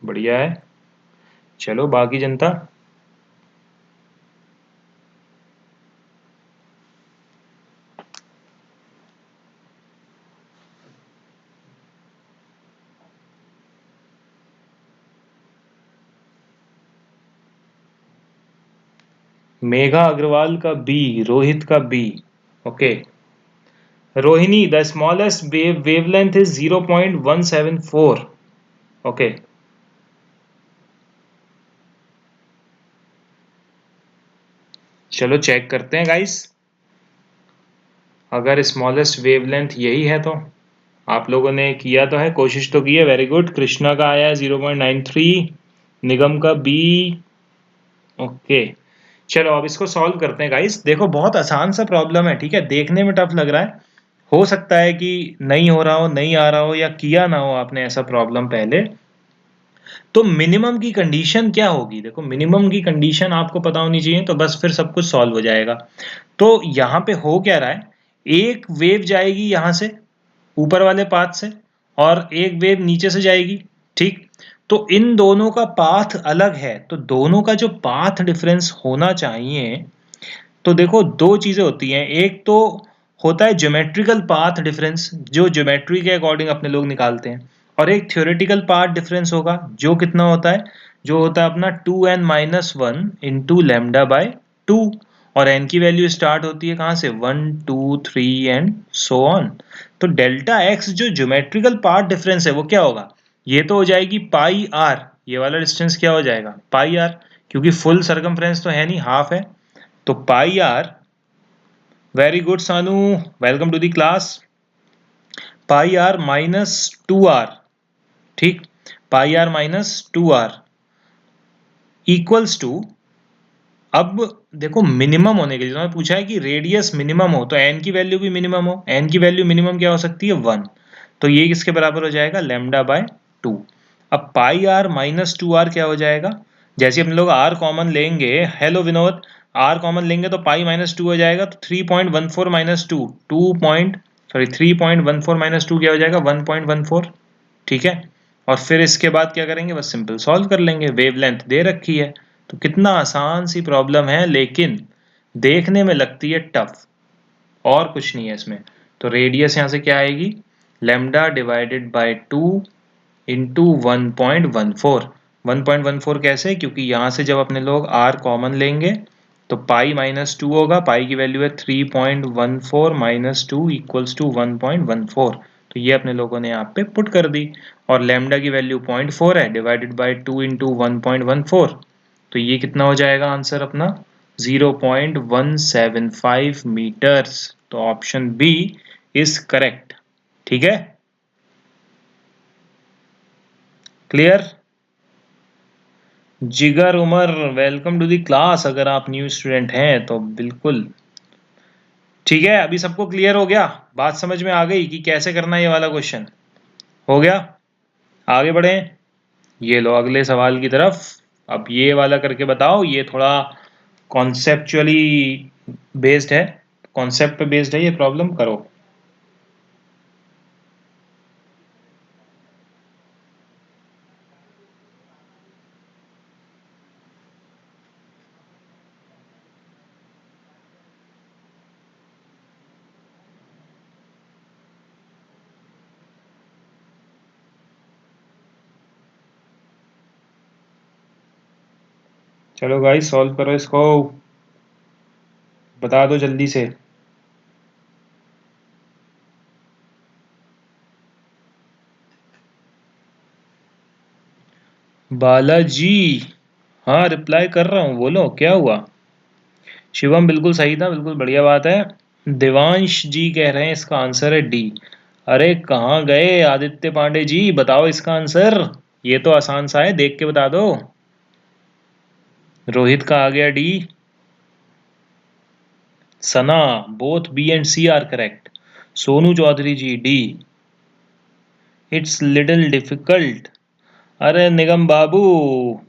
बढ़िया है। चलो बाकी जनता, मेघा अग्रवाल का बी, रोहित का B. Okay Rohini, the smallest wavelength is 0.174। Okay चलो चेक करते हैं गाइस, अगर स्मॉलेस्ट वेवलेंथ यही है तो आप लोगों ने किया तो है, कोशिश तो की है, वेरी गुड। कृष्णा का आया है 0.93, निगम का बी। ओके चलो अब इसको सॉल्व करते हैं गाइस। देखो बहुत आसान सा प्रॉब्लम है, ठीक है, देखने में टफ लग रहा है, हो सकता है कि नहीं हो रहा हो, नहीं आ रहा हो, या किया ना हो आपने ऐसा प्रॉब्लम पहले। तो मिनिमम की कंडीशन क्या होगी, देखो मिनिमम की कंडीशन आपको पता होनी चाहिए, तो बस फिर सब कुछ सॉल्व हो जाएगा। तो यहाँ पे हो क्या रहा है, एक वेव जाएगी यहाँ से ऊपर वाले पाथ से और एक वेव नीचे से जाएगी, ठीक। तो इन दोनों का पाथ अलग है, तो दोनों का जो पाथ डिफरेंस होना चाहिए, तो देखो दो चीजें होती हैं, एक तो होता है ज्योमेट्रिकल पाथ डिफरेंस जो ज्योमेट्री के अकॉर्डिंग अपने लोग निकालते हैं, और एक थ्योरेटिकल पाथ डिफरेंस होगा जो कितना होता है, जो होता है अपना 2n-1 इंटू लैम्डा बाय 2, और n की वैल्यू स्टार्ट होती है कहाँ से, 1 2 3 एंड सो ऑन। तो डेल्टा x जो ज्योमेट्रिकल पाथ डिफरेंस है वो क्या होगा, ये तो हो जाएगी पाई आर, ये वाला डिस्टेंस क्या हो जाएगा पाई आर, क्योंकि फुल सर्कमफ्रेंस तो है नहीं, हाफ है, तो pi r. Very good Sanu, welcome to the class. Pi r minus 2r, ठीक, pi r minus 2r equals to, अब देखो मिनिमम होने के लिए तो पूछा है कि रेडियस मिनिमम हो, तो n की वैल्यू भी मिनिमम हो, n की वैल्यू मिनिमम क्या हो सकती है 1, तो ये किसके बराबर हो जाएगा लैम्डा बाय 2। अब पाई आर माइनस 2r क्या हो जाएगा, जैसे हम लोग r कॉमन लेंगे, हेलो विनोद, r कॉमन लेंगे तो पाई माइनस 2 हो जाएगा, तो 3.14 माइनस 2, 3.14 माइनस 2 क्या हो जाएगा 1.14, ठीक है। और फिर इसके बाद क्या करेंगे, बस सिंपल सॉल्व कर लेंगे, वेवलेंथ दे रखी है, तो कितना आसान सी प्रॉब्लम है, लेकिन देखने में लगती है टफ, और कुछ नहीं है इसमें। तो रेडियस यहाँ से क्या आएगी, लैम्डा डिवाइडेड बाय 2 इंटू 1.14। 1.14 कैसे, क्योंकि यहाँ से जब अपने लोग r कॉमन लेंगे तो पाई माइनस 2 होगा, पाई की वैल्यू है 3.14 माइनस 2 इक्वल्स टू 1.14, तो ये अपने लोगों ने यहाँ पे पुट कर दी, और लैम्डा की वैल्यू 0.4 है, डिवाइडेड बाय 2 इंटू 1.14, तो ये कितना हो जाएगा आंसर अपना 0.175 मीटर्स, तो ऑप्शन बी इज करेक्ट, ठीक है, clear. Jigar Umar, welcome to the class, अगर आप न्यू स्टूडेंट हैं तो बिल्कुल ठीक है। अभी सबको क्लियर हो गया, बात समझ में आ गई कि कैसे करना है ये वाला क्वेश्चन, हो गया, आगे बढ़े, ये लो अगले सवाल की तरफ। अब ये वाला करके बताओ, ये थोड़ा कॉन्सेप्चुअली बेस्ड है, कॉन्सेप्ट पे बेस्ड है ये प्रॉब्लम, करो। चलो गाइस सॉल्व करो इसको, बता दो जल्दी से। बालाजी, हाँ रिप्लाई कर रहा हूँ, बोलो क्या हुआ। शिवम बिल्कुल सही था, बिल्कुल बढ़िया बात है। देवांश जी कह रहे हैं इसका आंसर है डी। अरे कहाँ गए आदित्य पांडे जी, बताओ इसका आंसर, ये तो आसान सा है, देख के बता दो। रोहित का आ गया D. Sana, both B and C are correct. Sonu Chaudhary ji D. It's little difficult. अरे निगम बाबू,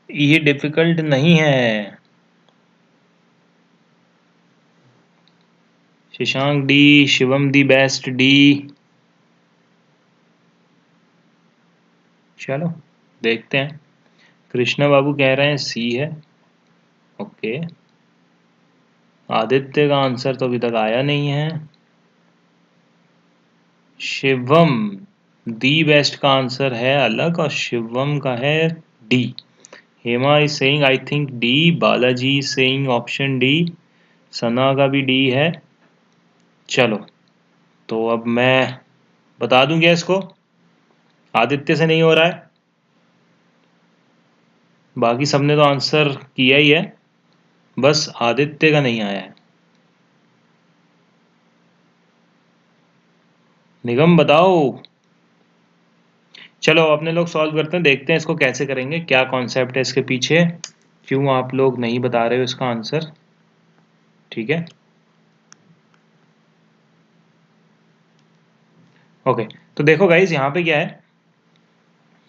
ये डिफिकल्ट नहीं है। Shashank D, Shivam the best D. चलो देखते हैं, कृष्णा बाबू कह रहे हैं सी है, ओके। आदित्य का आंसर तो अभी तक आया नहीं है। शिवम, दी बेस्ट का आंसर है अलग और शिवम का है D. Hema is saying I think D, Balaji is saying option D, Sana का भी डी है। चलो तो अब मैं बता दूं क्या इसको, आदित्य से नहीं हो रहा है, बाकी सबने तो आंसर किया ही है, बस आदित्य का नहीं आया है। निगम बताओ। चलो अपने लोग सॉल्व करते हैं, देखते हैं इसको कैसे करेंगे, क्या कॉन्सेप्ट है इसके पीछे, क्यों आप लोग नहीं बता रहे हो इसका आंसर। ठीक है, ओके। तो देखो गाइज यहाँ पे क्या है,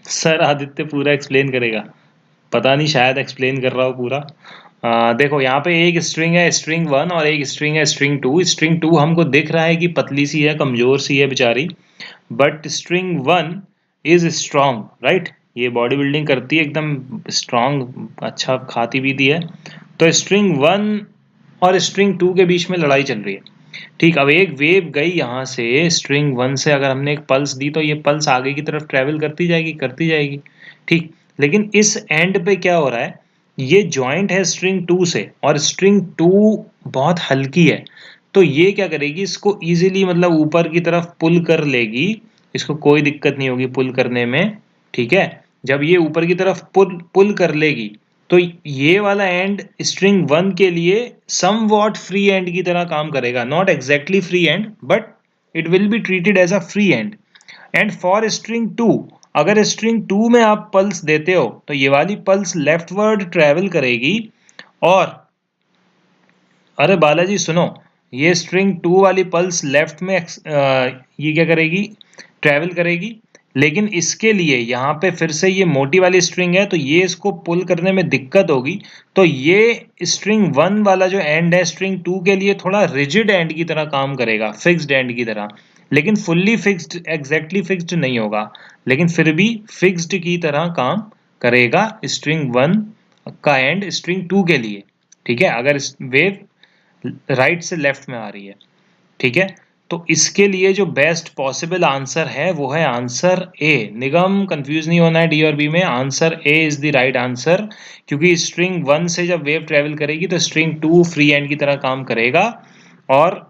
सर आदित्य पूरा एक्सप्लेन करेगा, पता नहीं शायद एक्सप्लेन कर रहा हो पूरा। देखो यहाँ पे एक स्ट्रिंग है स्ट्रिंग 1 और एक स्ट्रिंग है स्ट्रिंग 2। स्ट्रिंग 2 हमको दिख रहा है कि पतली सी है, कमजोर सी है बेचारी, but string 1 is strong, right. ये बॉडी बिल्डिंग करती है, एकदम स्ट्रांग, अच्छा खाती पीती है। तो स्ट्रिंग 1 और स्ट्रिंग 2 के बीच में लड़ाई चल रही है। ठीक, अब एक वेव गई यहाँ से स्ट्रिंग 1 से, अगर हमने एक पल्स दी तो ये पल्स आगे की तरफ ट्रेवल करती जाएगी। ठीक, लेकिन इस एंड पे क्या हो रहा है, ये जॉइंट है स्ट्रिंग 2 से और स्ट्रिंग 2 बहुत हल्की है, तो ये क्या करेगी, इसको इजीली मतलब ऊपर की तरफ पुल कर लेगी, इसको कोई दिक्कत नहीं होगी पुल करने में। ठीक है, जब ये ऊपर की तरफ पुल पुल कर लेगी तो ये वाला एंड स्ट्रिंग 1 के लिए सम वॉट फ्री एंड की तरह काम करेगा, not exactly free end but it will be treated as a free end. And for string 2, अगर स्ट्रिंग 2 में आप पल्स देते हो तो ये वाली पल्स लेफ्टवर्ड ट्रेवल करेगी, और अरे बालाजी सुनो, ये स्ट्रिंग 2 वाली पल्स लेफ्ट में ये क्या करेगी, ट्रेवल करेगी, लेकिन इसके लिए यहाँ पे फिर से ये मोटी वाली स्ट्रिंग है तो ये इसको पुल करने में दिक्कत होगी, तो ये स्ट्रिंग 1 वाला जो एंड है स्ट्रिंग 2 के लिए थोड़ा रिजिड एंड की तरह काम करेगा, फिक्स्ड एंड की तरह, लेकिन फुल्ली फिक्स्ड एग्जैक्टली फिक्स्ड नहीं होगा, लेकिन फिर भी फिक्स्ड की तरह काम करेगा स्ट्रिंग 1 का एंड स्ट्रिंग 2 के लिए। ठीक है, अगर वेव राइट से लेफ्ट में आ रही है। ठीक है, तो इसके लिए जो बेस्ट पॉसिबल आंसर है वो है आंसर ए। निगम कंफ्यूज नहीं होना है डी और बी में, answer A is the right answer, क्योंकि स्ट्रिंग 1 से जब वेव ट्रेवल करेगी तो स्ट्रिंग 2 फ्री एंड की तरह काम करेगा, और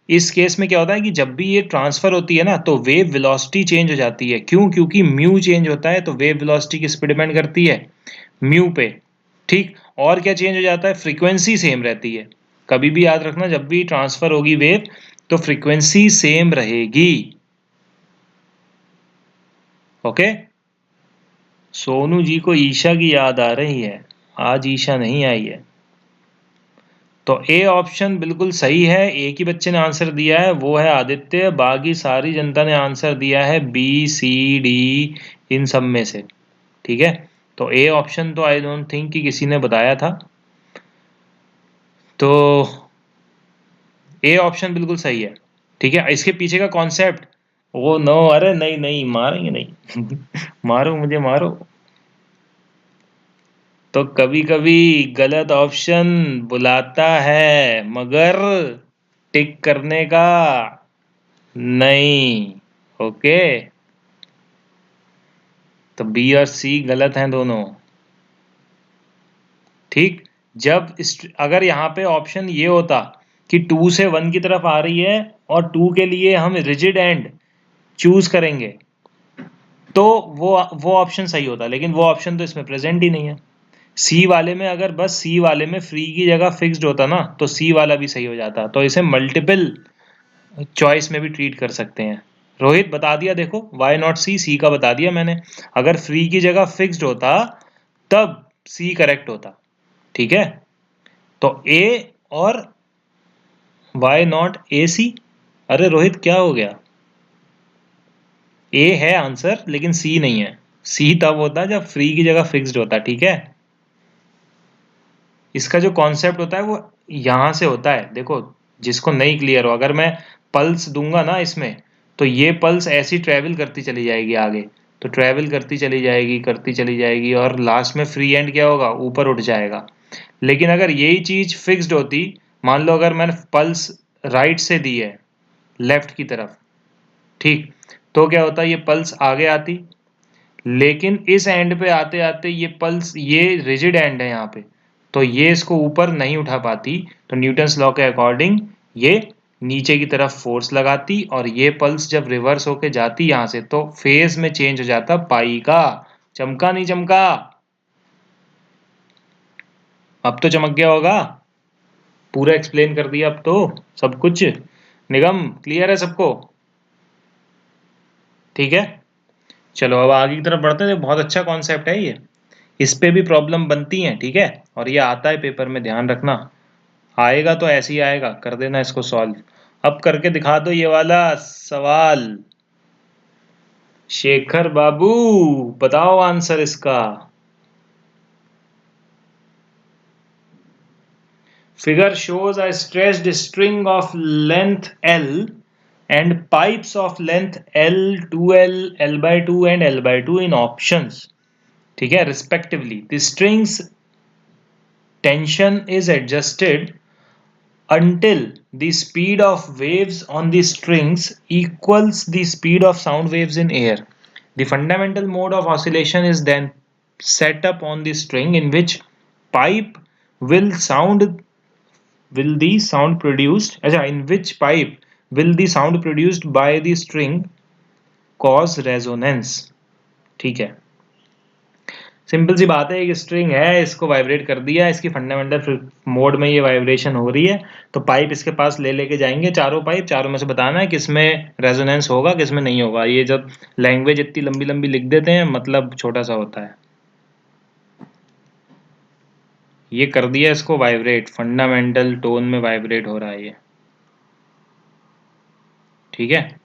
इस केस में क्या होता है कि जब भी ये ट्रांसफर होती है ना तो वेव वेलोसिटी चेंज हो जाती है। क्यों? क्योंकि म्यू चेंज होता है, तो वेव वेलोसिटी किस पे डिपेंड करती है, म्यू पे। ठीक, और क्या चेंज हो जाता है, फ्रीक्वेंसी सेम रहती है। कभी भी याद रखना, जब भी ट्रांसफर होगी वेव तो फ्रीक्वेंसी सेम रहेगी। ओके, सोनू जी को ईशा की याद आ रही है, आज ईशा नहीं आई है, तो ए ऑप्शन बिल्कुल सही है। एक ही बच्चे ने आंसर दिया है, वो है आदित्य, बाकी सारी जनता ने आंसर दिया है बी सी डी इन सब में से। ठीक है, तो ए ऑप्शन तो आई डोंट थिंक कि किसी ने बताया था, तो ए ऑप्शन बिल्कुल सही है। ठीक है, इसके पीछे का कॉन्सेप्ट, वो नो, अरे नहीं नहीं मारेंगे नहीं मारो मुझे मारो। तो कभी कभी गलत ऑप्शन बुलाता है मगर टिक करने का नहीं। ओके, तो बी और सी गलत हैं दोनों। ठीक, जब अगर यहाँ पे ऑप्शन ये होता कि 2 से 1 की तरफ आ रही है और 2 के लिए हम रिजिड एंड चूज करेंगे तो वो ऑप्शन सही होता, लेकिन वो ऑप्शन तो इसमें प्रेजेंट ही नहीं है। सी वाले में अगर बस सी वाले में फ्री की जगह फिक्स्ड होता ना तो सी वाला भी सही हो जाता, तो इसे मल्टीपल चॉइस में भी ट्रीट कर सकते हैं। रोहित बता दिया, देखो वाई नॉट सी, सी का बता दिया मैंने, अगर फ्री की जगह फिक्स्ड होता तब सी करेक्ट होता। ठीक है, तो ए और वाई नॉट ए सी, अरे रोहित क्या हो गया, ए है आंसर लेकिन सी नहीं है, सी तब होता जब फ्री की जगह फिक्स्ड होता। ठीक है, इसका जो कॉन्सेप्ट होता है वो यहां से होता है, देखो जिसको नहीं क्लियर हो, अगर मैं पल्स दूंगा ना इसमें तो ये पल्स ऐसी ट्रेवल करती चली जाएगी आगे, तो ट्रेवल करती चली जाएगी और लास्ट में फ्री एंड क्या होगा, ऊपर उठ जाएगा। लेकिन अगर यही चीज फिक्स्ड होती, मान लो अगर मैंने पल्स राइट से दी है लेफ्ट की तरफ, ठीक, तो क्या होता, ये पल्स आगे आती, लेकिन इस एंड पे आते आते ये पल्स, ये रिजिड एंड है यहाँ पे, तो ये इसको ऊपर नहीं उठा पाती, तो न्यूटन्स लॉ के अकॉर्डिंग ये नीचे की तरफ फोर्स लगाती और ये पल्स जब रिवर्स होके जाती यहाँ से तो फेज में चेंज हो जाता पाई का। चमका नहीं चमका? अब तो चमक गया होगा, पूरा एक्सप्लेन कर दिया अब तो सब कुछ। निगम क्लियर है सबको? ठीक है, चलो अब आगे की तरफ बढ़ते हैं। बहुत अच्छा कॉन्सेप्ट है ये, इस पे भी प्रॉब्लम बनती हैं, ठीक है, और ये आता है पेपर में, ध्यान रखना। आएगा तो ऐसे ही आएगा, कर देना इसको सॉल्व। अब करके दिखा दो ये वाला सवाल। शेखर बाबू बताओ आंसर इसका। Figure shows a stretched string of length L and pipes of length L, 2L, L by 2 and L by 2 in options, ठीक है, respectively. The strings tension is adjusted until the speed of waves on the strings equals the speed of sound waves in air. The fundamental mode of oscillation is then set up on the string in which pipe will the sound produced, in which pipe will the sound produced by the string cause resonance, ठीक है। सिंपल सी बात है, एक स्ट्रिंग है, इसको वाइब्रेट कर दिया, इसकी फंडामेंटल मोड में ये वाइब्रेशन हो रही है, तो पाइप इसके पास ले लेके जाएंगे, चारों पाइप, चारों में से बताना है किसमें रेजोनेंस होगा किसमें नहीं होगा। ये जब लैंग्वेज इतनी लंबी लंबी लिख देते हैं मतलब छोटा सा होता है। ये कर दिया इसको वाइब्रेट, फंडामेंटल टोन में वाइब्रेट हो रहा है ये, ठीक है।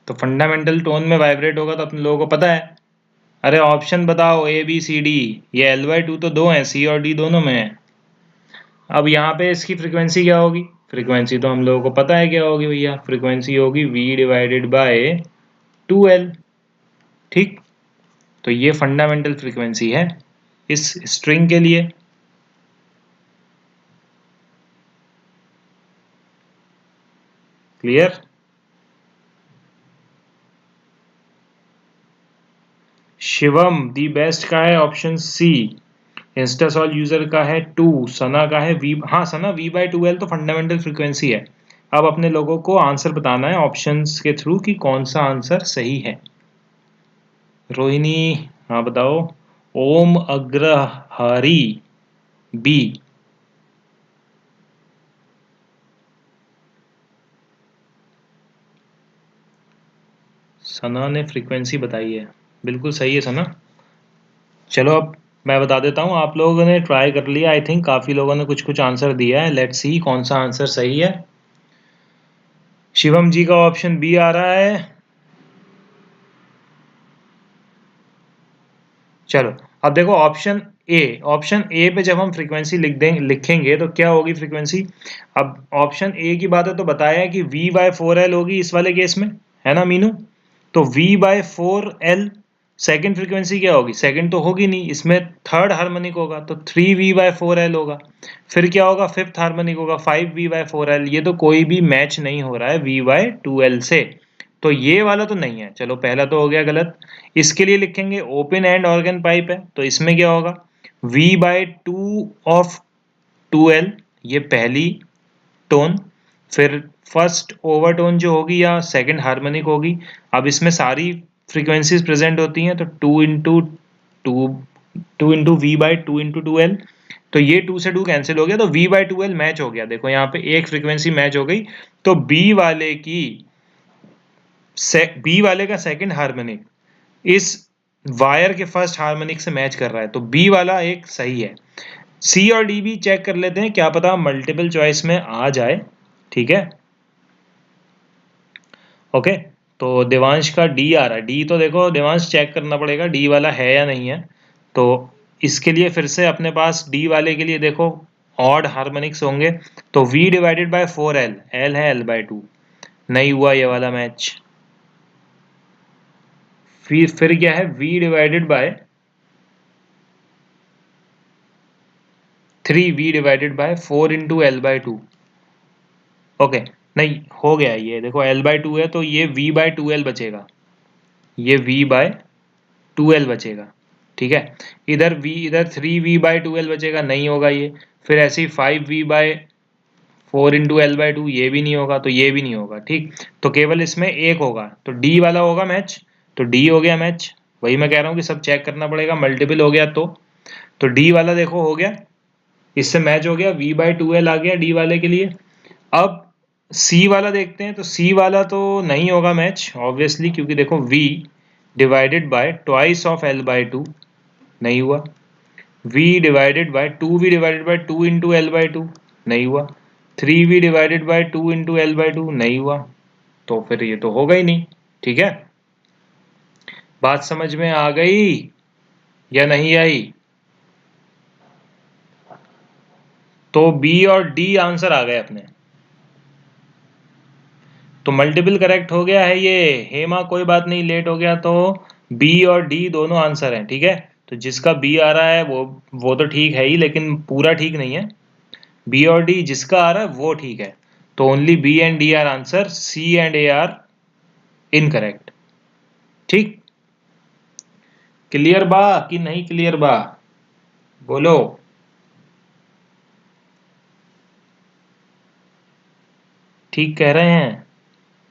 तो फंडामेंटल टोन में वाइब्रेट होगा तो अपने लोगों को पता है। अरे ऑप्शन बताओ ए बी सी डी, ये L/2 तो दो हैं, सी और डी दोनों में है। अब यहाँ पे इसकी फ्रीक्वेंसी क्या होगी? फ्रीक्वेंसी तो हम लोगों को पता है क्या होगी भैया, फ्रीक्वेंसी होगी V डिवाइडेड बाय 2L, ठीक। तो ये फंडामेंटल फ्रीक्वेंसी है इस स्ट्रिंग के लिए। क्लियर? शिवम दी बेस्ट का है ऑप्शन सी, इंस्टासॉल यूजर का है 2, सना का है V, हाँ सना V/2L तो फंडामेंटल फ्रीक्वेंसी है। अब अपने लोगों को आंसर बताना है ऑप्शंस के थ्रू कि कौन सा आंसर सही है। रोहिणी हाँ बताओ। ओम अग्रहारी बी, सना ने फ्रीक्वेंसी बताई है, बिल्कुल सही है सना। चलो अब मैं बता देता हूँ, आप लोगों ने ट्राई कर लिया, आई थिंक काफी लोगों ने कुछ कुछ आंसर दिया है, लेट्स सी कौन सा आंसर सही है। शिवम जी का ऑप्शन बी आ रहा है। चलो अब देखो ऑप्शन ए पे जब हम फ्रीक्वेंसी लिखेंगे तो क्या होगी फ्रीक्वेंसी। अब ऑप्शन ए की बात है तो बताया है कि V/4L होगी इस वाले केस में, है ना मीनू। तो V/4L सेकंड फ्रीक्वेंसी क्या होगी, सेकंड तो होगी नहीं, इसमें थर्ड हार्मोनिक होगा तो 3V/4L होगा। फिर क्या होगा, फिफ्थ हार्मोनिक होगा 5V/4L। ये तो कोई भी मैच नहीं हो रहा है V/2L से, तो ये वाला तो नहीं है। चलो पहला तो हो गया गलत। इसके लिए लिखेंगे ओपन एंड ऑर्गन पाइप है तो इसमें क्या होगा, V/2 ऑफ 2L, ये पहली टोन। फिर फर्स्ट ओवरटोन जो होगी या सेकंड हार्मोनिक होगी। अब इसमें सारी फ्रीक्वेंसीज प्रेजेंट होती हैं तो 2 इंटू V/2 तो ये 2 से 2 कैंसिल हो गया तो V/2L मैच हो गया। देखो यहाँ पे एक फ्रीक्वेंसी मैच हो गई, तो बी वाले का सेकंड हार्मोनिक इस वायर के फर्स्ट हार्मोनिक से मैच कर रहा है, तो बी वाला एक सही है। सी और डी भी चेक कर लेते हैं, क्या पता मल्टीपल चॉइस में आ जाए, ठीक है। ओके, तो देवांश का डी आ रहा है। डी तो देखो देवांश चेक करना पड़ेगा डी वाला है या नहीं है, तो इसके लिए फिर से अपने पास डी वाले के लिए देखो ऑड हार्मोनिक्स होंगे, तो V/4L, L है L/2, नहीं हुआ ये वाला मैच। फिर क्या है V/3V/4 इंटू L/2। ओके नहीं हो गया, ये देखो L/2 है तो ये V/2L बचेगा, ये v बाय 2l बचेगा, ठीक है। इधर 3v/2l बचेगा, नहीं होगा ये। फिर ऐसे ही 5v/4 × l/2, ये भी नहीं होगा, तो ये भी नहीं होगा, ठीक। तो केवल इसमें एक होगा, तो d वाला होगा मैच, तो d हो गया मैच। वही मैं कह रहा हूँ कि सब चेक करना पड़ेगा, मल्टीपल हो गया तो d वाला देखो हो गया, इससे मैच हो गया, v/2l आ गया d वाले के लिए। अब c वाला देखते हैं, तो c वाला तो नहीं होगा मैच ऑब्वियसली, क्योंकि देखो v divided bye twice of l/2, नहीं हुआ। v divided by 2 into l/2, नहीं हुआ। 3v divided by 2 into l/2, नहीं हुआ। तो फिर ये तो होगा ही नहीं, ठीक है। बात समझ में आ गई या नहीं आई? तो B और D आंसर आ गए अपने। तो मल्टीपल करेक्ट हो गया है ये। हेमा कोई बात नहीं, लेट हो गया तो B और D दोनों आंसर हैं, ठीक है। तो जिसका B आ रहा है वो तो ठीक है ही, लेकिन पूरा ठीक नहीं है। B और D जिसका आ रहा है वो ठीक है। तो only B and D are answer, C and A are incorrect, ठीक। क्लियर बा कि नहीं क्लियर बा? बोलो। ठीक कह रहे हैं,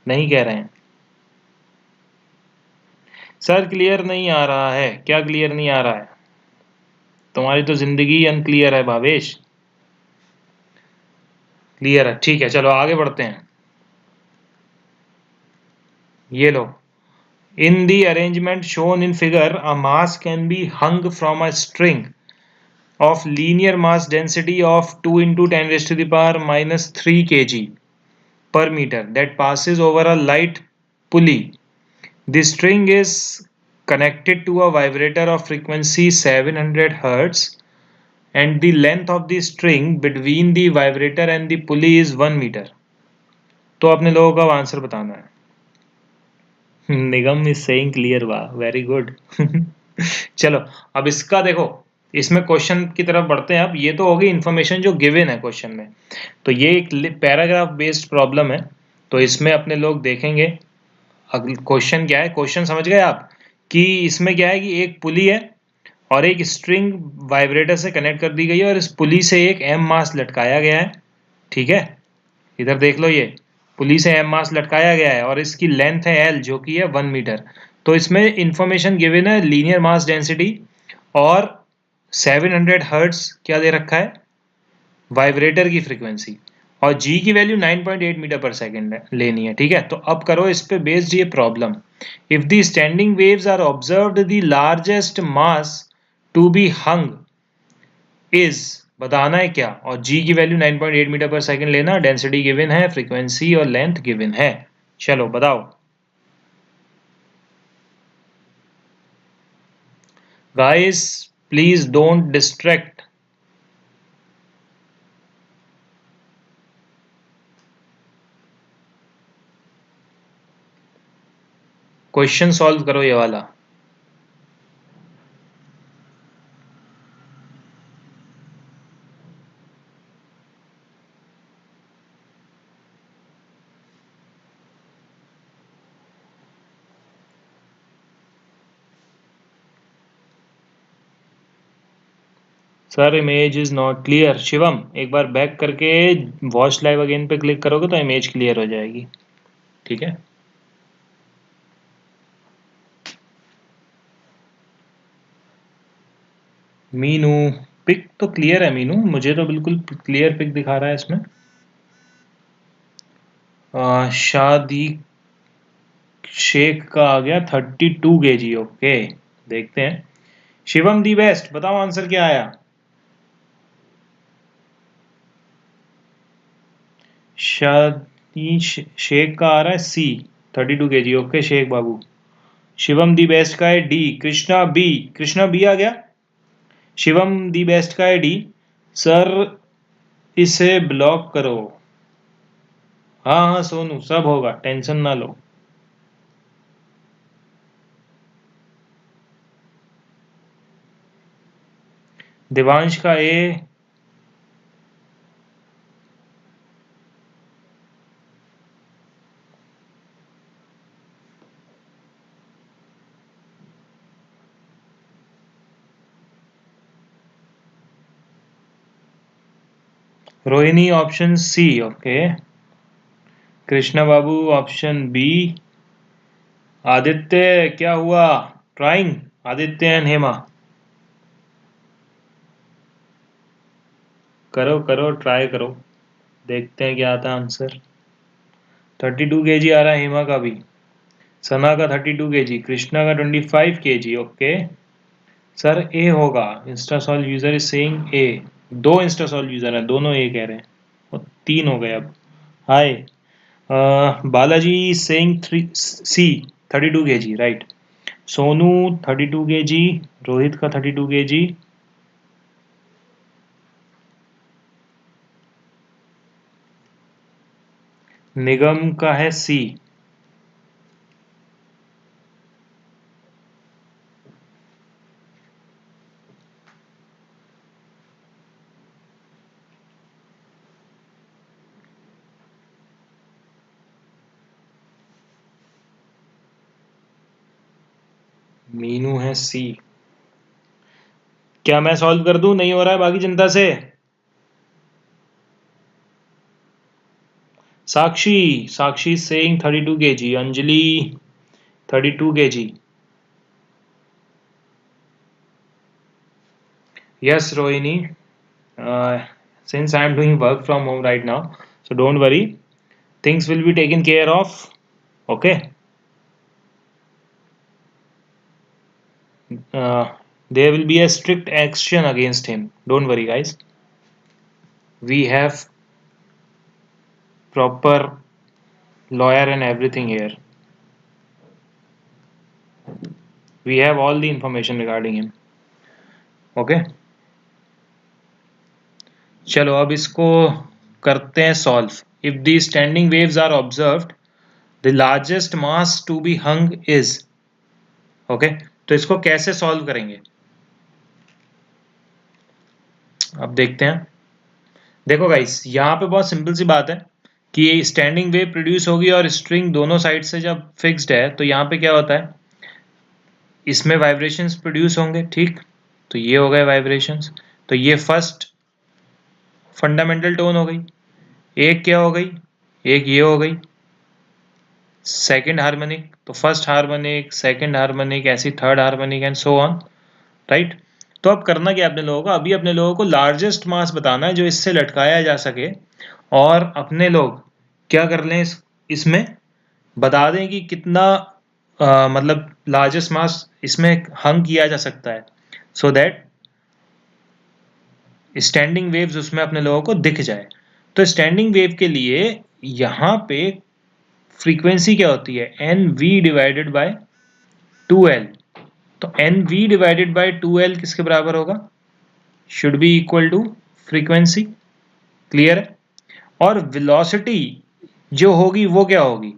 नहीं कह रहे हैं? सर क्लियर नहीं आ रहा है, क्या क्लियर नहीं आ रहा है? तुम्हारी तो जिंदगी अनक्लियर है भावेश। क्लियर है, ठीक है, चलो आगे बढ़ते हैं। ये लो, in the arrangement shown in figure, a mass can be hung from a string of linear mass density of 2 into 10 raised to the power minus 3 kg per meter that passes over a light pulley. The string is connected to a vibrator of frequency 700 Hz and the length of the string between the vibrator and the pulley is 1 meter. तो अपने लोगों का आंसर बताना है। निगम इज सेइंग क्लियर, वाह वेरी गुड। चलो अब इसका देखो, इसमें क्वेश्चन की तरफ बढ़ते हैं। अब ये तो होगी इन्फॉर्मेशन जो गिवन है क्वेश्चन में, तो ये एक पैराग्राफ बेस्ड प्रॉब्लम है। तो इसमें अपने लोग देखेंगे अगले क्वेश्चन क्या है। क्वेश्चन समझ गए आप कि इसमें क्या है कि एक पुली है और एक स्ट्रिंग वाइब्रेटर से कनेक्ट कर दी गई है और इस पुली से एक एम मास लटकाया गया है, ठीक है। इधर देख लो, ये पुली से एम मास लटकाया गया है और इसकी लेंथ है एल जो कि है 1 मीटर। तो इसमें इंफॉर्मेशन गिवन है लीनियर मास डेंसिटी और 700 हर्ट्ज क्या दे रखा है, वाइब्रेटर की फ्रीक्वेंसी, और जी की वैल्यू 9.8 मीटर पर सेकेंड लेनी है, ठीक है। तो अब करो इस पे बेस्ड ये problem. If the standing waves are observed the largest mass to be hung is, बताना है क्या, और g की वैल्यू 9.8 मीटर पर सेकंड लेना, डेंसिटी गिवन है, फ्रीक्वेंसी और लेंथ गिवन है। चलो बताओ guys, please don't distract. Question solve करो ये वाला। Sir image is not clear. Shivam एक बार बैक करके वॉच लाइव अगेन पे क्लिक करोगे तो इमेज क्लियर हो जाएगी, ठीक है। मीनू पिक तो क्लियर है मीनू, मुझे तो बिल्कुल क्लियर पिक दिखा रहा है इसमें। शादी शेख का आ गया 32 kg, ओके। देखते हैं। शिवम दी बेस्ट, बताओ आंसर क्या आया। शादी शेख का आ रहा है सी, 32 kg, ओके शेख बाबू। शिवम दी बेस्ट का है डी, कृष्णा बी आ गया। शिवम दी बेस्ट का है डी। सर इसे ब्लॉक करो। हाँ हाँ सोनू, सब होगा, टेंशन ना लो। देवांश का A. Rohini option C, okay. Krishna babu option B. Aditya क्या हुआ? ट्राइंग, आदित्य एंड हेमा, करो करो ट्राई करो, देखते हैं क्या आता है आंसर। 32 kg आ रहा है हेमा का भी, सना का 32 kg, कृष्णा का 25 kg, ओके। सर ए होगा, इंस्टासॉल यूजर इज सेइंग ए। दो इंस्टासॉल यूजर हैं, दोनों ए कह रहे हैं, और 3 हो गए अब। हाय, बालाजी सेइंग 3 सी, 32 kg, right. Sonu 32 kg, Rohit का 32 kg, निगम का है सी। मीनू है सी। क्या मैं सॉल्व कर दूं? नहीं हो रहा है बाकी जनता से। Sakshi, Sakshi saying 32 kg, Anjali 32 kg। Yes, Rohini. Since I am doing work from home right now, so don't worry. Things will be taken care of. Okay. Uh, there will be a strict action against him. Don't worry, guys. We have proper lawyer and everything here. We have all the information regarding him. Okay. चलो अब इसको करते हैं solve. If the standing waves are observed, the largest mass to be hung is, okay. तो इसको कैसे सॉल्व करेंगे अब देखते हैं। देखो गाइस, यहाँ पे बहुत सिंपल सी बात है कि स्टैंडिंग वेव प्रोड्यूस होगी और स्ट्रिंग दोनों साइड से जब फिक्स्ड है तो यहाँ पे क्या होता है, इसमें वाइब्रेशंस प्रोड्यूस होंगे, ठीक। तो ये हो गए वाइब्रेशंस। तो ये फर्स्ट फंडामेंटल टोन हो गई। एक क्या हो गई, एक ये हो गई सेकंड हार्मोनिक। तो फर्स्ट हार्मोनिक, सेकंड हार्मोनिक, ऐसी third harmonic and so on, right. तो अब करना क्या अपने लोगों को, अभी अपने लोगों को लार्जेस्ट मास बताना है जो इससे लटकाया जा सके, और अपने लोग क्या कर लें इसमें बता दें कि कितना मतलब लार्जेस्ट मास इसमें हंग किया जा सकता है, सो दैट स्टैंडिंग वेव्स उसमें अपने लोगों को दिख जाए। तो स्टैंडिंग वेव के लिए यहाँ पे फ्रीक्वेंसी क्या होती है, N v divided by 2L। तो N v divided by 2L किसके बराबर होगा, should be equal to frequency, clear है। और वेलोसिटी जो होगी वो क्या होगी,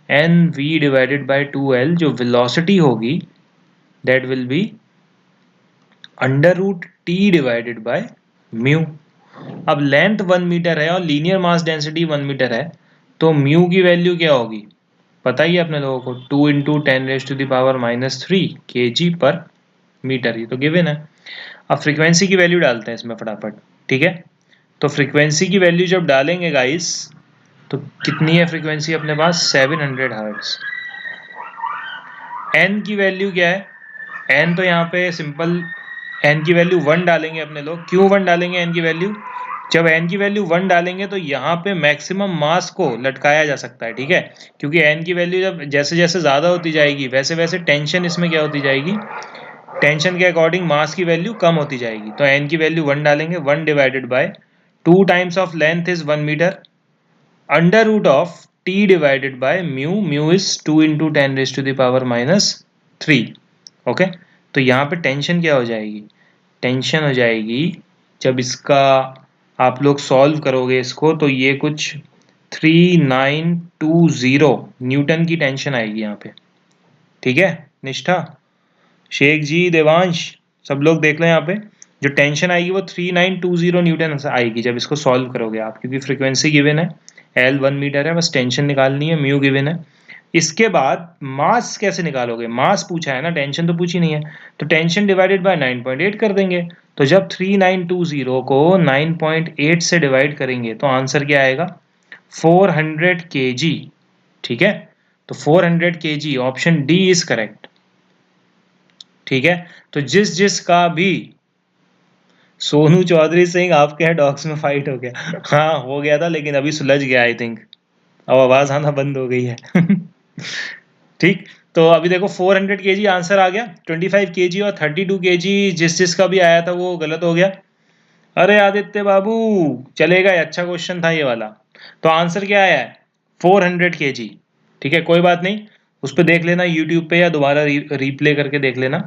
N v divided by 2L, जो वेलोसिटी होगी that will be under root T divided by mu. अब लेंथ 1 मीटर है और लीनियर मास डेंसिटी 1 मीटर है, तो म्यू की वैल्यू क्या होगी पता ही है अपने लोगों को, 2 इंटू 10⁻³ kg पर मीटर, ये तो गिवन है। अब फ्रीक्वेंसी की वैल्यू डालते हैं इसमें फटाफट, ठीक है। तो फ्रीक्वेंसी की वैल्यू जब डालेंगे गाइस, तो कितनी है फ्रीक्वेंसी अपने पास, 700 हर्ट्ज। एन की वैल्यू क्या है, एन तो यहाँ पे सिंपल एन की वैल्यू 1 डालेंगे अपने लोग। क्यों 1 डालेंगे एन की वैल्यू, जब एन की वैल्यू 1 डालेंगे तो यहाँ पे मैक्सिमम मास को लटकाया जा सकता है, ठीक है। क्योंकि एन की वैल्यू जब जैसे जैसे ज़्यादा होती जाएगी वैसे वैसे टेंशन इसमें क्या होती जाएगी, टेंशन के अकॉर्डिंग मास की वैल्यू कम होती जाएगी। तो एन की वैल्यू 1 डालेंगे, 1 divided by 2 times of length is 1 metre, under root of T divided by mu, mu is 2 into 10⁻³ okay. तो यहाँ पे टेंशन क्या हो जाएगी, टेंशन हो जाएगी जब इसका आप लोग सॉल्व करोगे इसको, तो ये कुछ 3920 न्यूटन की टेंशन आएगी यहाँ पे, ठीक है। निष्ठा, शेख जी, देवांश, सब लोग देख लें यहाँ पे, जो टेंशन आएगी वो 3920 न्यूटन आएगी जब इसको सॉल्व करोगे आप, क्योंकि फ्रीक्वेंसी गिवन है, L 1 मीटर है, बस टेंशन निकालनी है, म्यू गिवन है। इसके बाद मास कैसे निकालोगे? मास पूछा है ना, टेंशन तो पूछी नहीं है। तो टेंशन डिवाइडेड बाय 9.8 कर देंगे। तो जब 3920 को 9.8 से डिवाइड करेंगे तो आंसर क्या आएगा? 400 kg। ठीक है, तो 400 kg, option D is correct. ठीक है, तो जिस जिस का भी सोनू चौधरी सिंह, आपके यहाँ डॉग्स में फाइट हो गया? हाँ हो गया था, लेकिन अभी सुलझ गया आई थिंक, अब आवाज आना बंद हो गई है। ठीक, तो अभी देखो 400 kg आंसर आ गया, 25 kg और 32 kg जिस जिस का भी आया था वो गलत हो गया। अरे आदित्य बाबू, चलेगा, ये अच्छा क्वेश्चन था ये वाला। तो आंसर क्या आया है? 400 kg। ठीक है, कोई बात नहीं, उस पर देख लेना यूट्यूब पे या दोबारा रिप्ले करके देख लेना।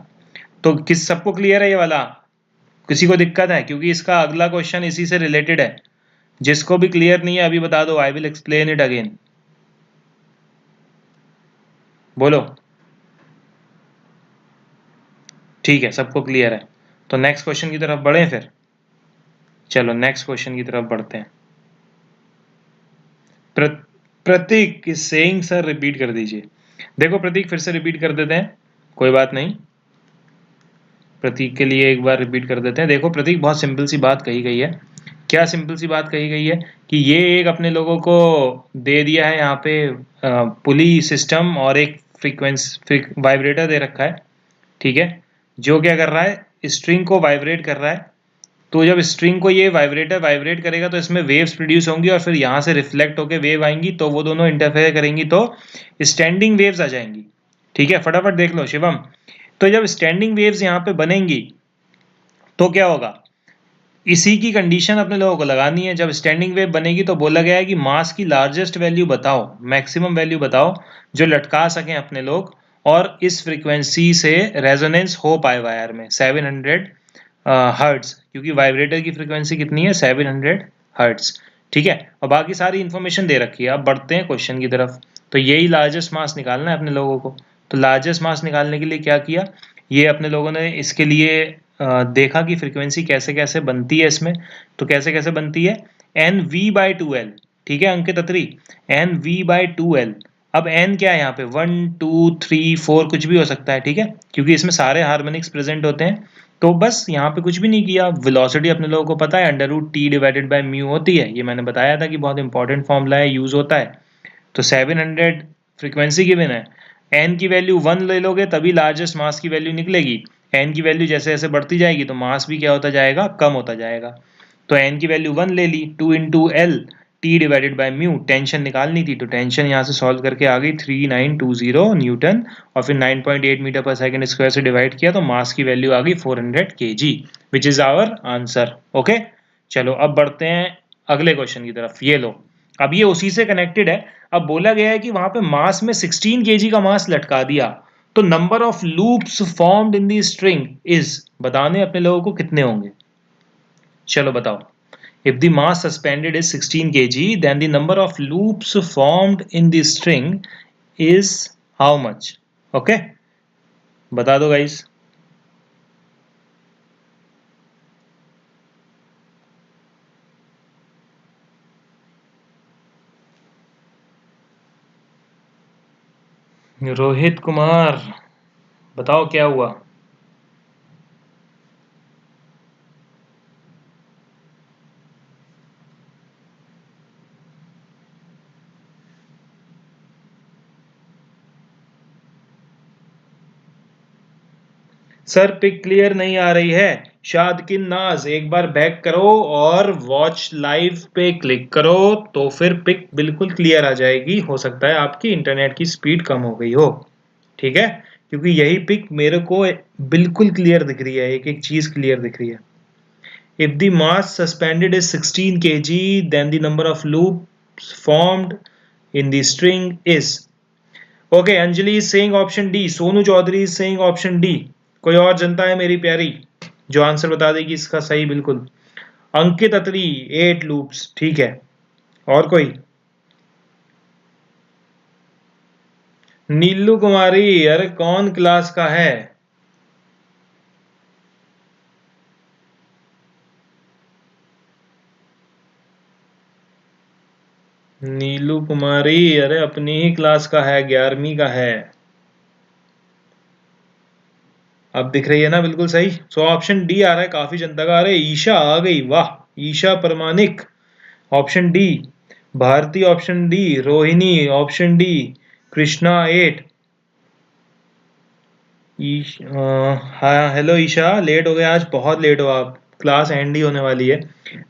तो किस सबको क्लियर है ये वाला? किसी को दिक्कत है? क्योंकि इसका अगला क्वेश्चन इसी से रिलेटेड है। जिसको भी क्लियर नहीं है अभी बता दो, I will explain it again. बोलो। ठीक है, सबको क्लियर है, तो नेक्स्ट क्वेश्चन की तरफ बढ़े फिर। चलो नेक्स्ट क्वेश्चन की तरफ बढ़ते हैं। प्र, प्रतीक इज सेइंग सर रिपीट कर दीजिए। देखो प्रतीक, फिर से रिपीट कर देते हैं, कोई बात नहीं, प्रतीक के लिए एक बार रिपीट कर देते हैं। देखो प्रतीक, बहुत सिंपल सी बात कही गई है। क्या सिंपल सी बात कही गई है? कि ये एक अपने लोगों को दे दिया है यहाँ पे पुली सिस्टम, और एक फ्रीक्वेंसी वाइब्रेटर दे रखा है। ठीक है, जो क्या कर रहा है, स्ट्रिंग को वाइब्रेट कर रहा है। तो जब स्ट्रिंग को ये वाइब्रेटर वाइब्रेट करेगा तो इसमें वेव्स प्रोड्यूस होंगी, और फिर यहाँ से रिफ्लेक्ट होकर वेव आएंगी, तो वो दोनों इंटरफेयर करेंगी तो स्टैंडिंग वेव्स आ जाएंगी। ठीक है, फटाफट देख लो शिवम। तो जब स्टैंडिंग वेव्स यहाँ पे बनेंगी तो क्या होगा? इसी की कंडीशन अपने लोगों को लगानी है। जब स्टैंडिंग वेव बनेगी तो बोला गया है कि मास की लार्जेस्ट वैल्यू बताओ, मैक्सिमम वैल्यू बताओ जो लटका सकें अपने लोग, और इस फ्रीक्वेंसी से रेजोनेंस हो पाए वायर में 700 हर्ट्ज, क्योंकि वाइब्रेटर की फ्रीक्वेंसी कितनी है? 700 हर्ट्ज। ठीक है, और बाकी सारी इंफॉर्मेशन दे रखी है। अब बढ़ते हैं क्वेश्चन की तरफ। तो यही लार्जेस्ट मास निकालना है अपने लोगों को। तो लार्जेस्ट मास निकालने के लिए क्या किया, ये अपने लोगों ने इसके लिए देखा कि फ्रीक्वेंसी कैसे कैसे बनती है इसमें। तो कैसे कैसे बनती है? N V by two L. ठीक है Ankit Atri, N V by two L. अब एन क्या है यहाँ पे? 1 2 3 4 कुछ भी हो सकता है। ठीक है, क्योंकि इसमें सारे हार्मोनिक्स प्रेजेंट होते हैं। तो बस यहाँ पे कुछ भी नहीं किया। वेलोसिटी अपने लोगों को पता है, under root T divided by mu होती है। ये मैंने बताया था कि बहुत इंपॉर्टेंट फॉर्मूला है, यूज होता है। तो 700 फ्रीक्वेंसी गिवन है, एन की वैल्यू 1 ले लोगे तभी लार्जेस्ट मास की वैल्यू निकलेगी। एन की वैल्यू जैसे जैसे बढ़ती जाएगी तो मास भी क्या होता जाएगा? कम होता जाएगा। तो एन की वैल्यू 1 ले ली, 2 into L T divided by mu, tension निकालनी थी तो टेंशन यहाँ से सॉल्व करके आ गई 3920 न्यूटन, और फिर 9.8 मीटर पर सेकंड स्क्वायर से डिवाइड किया तो मास की वैल्यू आ गई 400 kg, which is our answer. Okay, चलो अब बढ़ते हैं अगले क्वेश्चन की तरफ। ये लो, अब ये उसी से कनेक्टेड है। अब बोला गया है कि वहां पे मास में 16 kg का मास लटका दिया, तो number of loops formed in the string is, बताने अपने लोगों को कितने होंगे? चलो बताओ। If the mass suspended is 16 kg, then the number of loops formed in the string is how much? Okay, बता दो गाइस। रोहित कुमार, बताओ क्या हुआ? सर पिक क्लियर नहीं आ रही है। शादकिन नाज, एक बार बैक करो और वॉच लाइव पे क्लिक करो, तो फिर पिक बिल्कुल क्लियर आ जाएगी। हो सकता है आपकी इंटरनेट की स्पीड कम हो गई हो। ठीक है, क्योंकि यही पिक मेरे को बिल्कुल क्लियर दिख रही है, एक एक चीज क्लियर दिख रही है। If the mass suspended is 16 kg, then the number of loops formed in the string is. Okay, Anjali is saying option D. Sonu Chaudhary is saying option D. कोई और जनता है मेरी प्यारी जो आंसर बता देगी इसका सही? बिल्कुल। अंकित अत्री 8 लूप्स, ठीक है। और कोई? नीलू कुमारी, अरे कौन क्लास का है? नीलू कुमारी, अरे अपनी ही क्लास का है, 11वीं का है। अब दिख रही है ना, बिल्कुल सही। सो ऑप्शन डी आ रहा है काफी जनता का। अरे ईशा आ गई, वाह। Isha Pramanik, option D. Bharti, option D. Rohini, option D. Krishna 8। हाँ हेलो ईशा, लेट हो गए आज, बहुत लेट हो आप, क्लास एंड ही होने वाली है।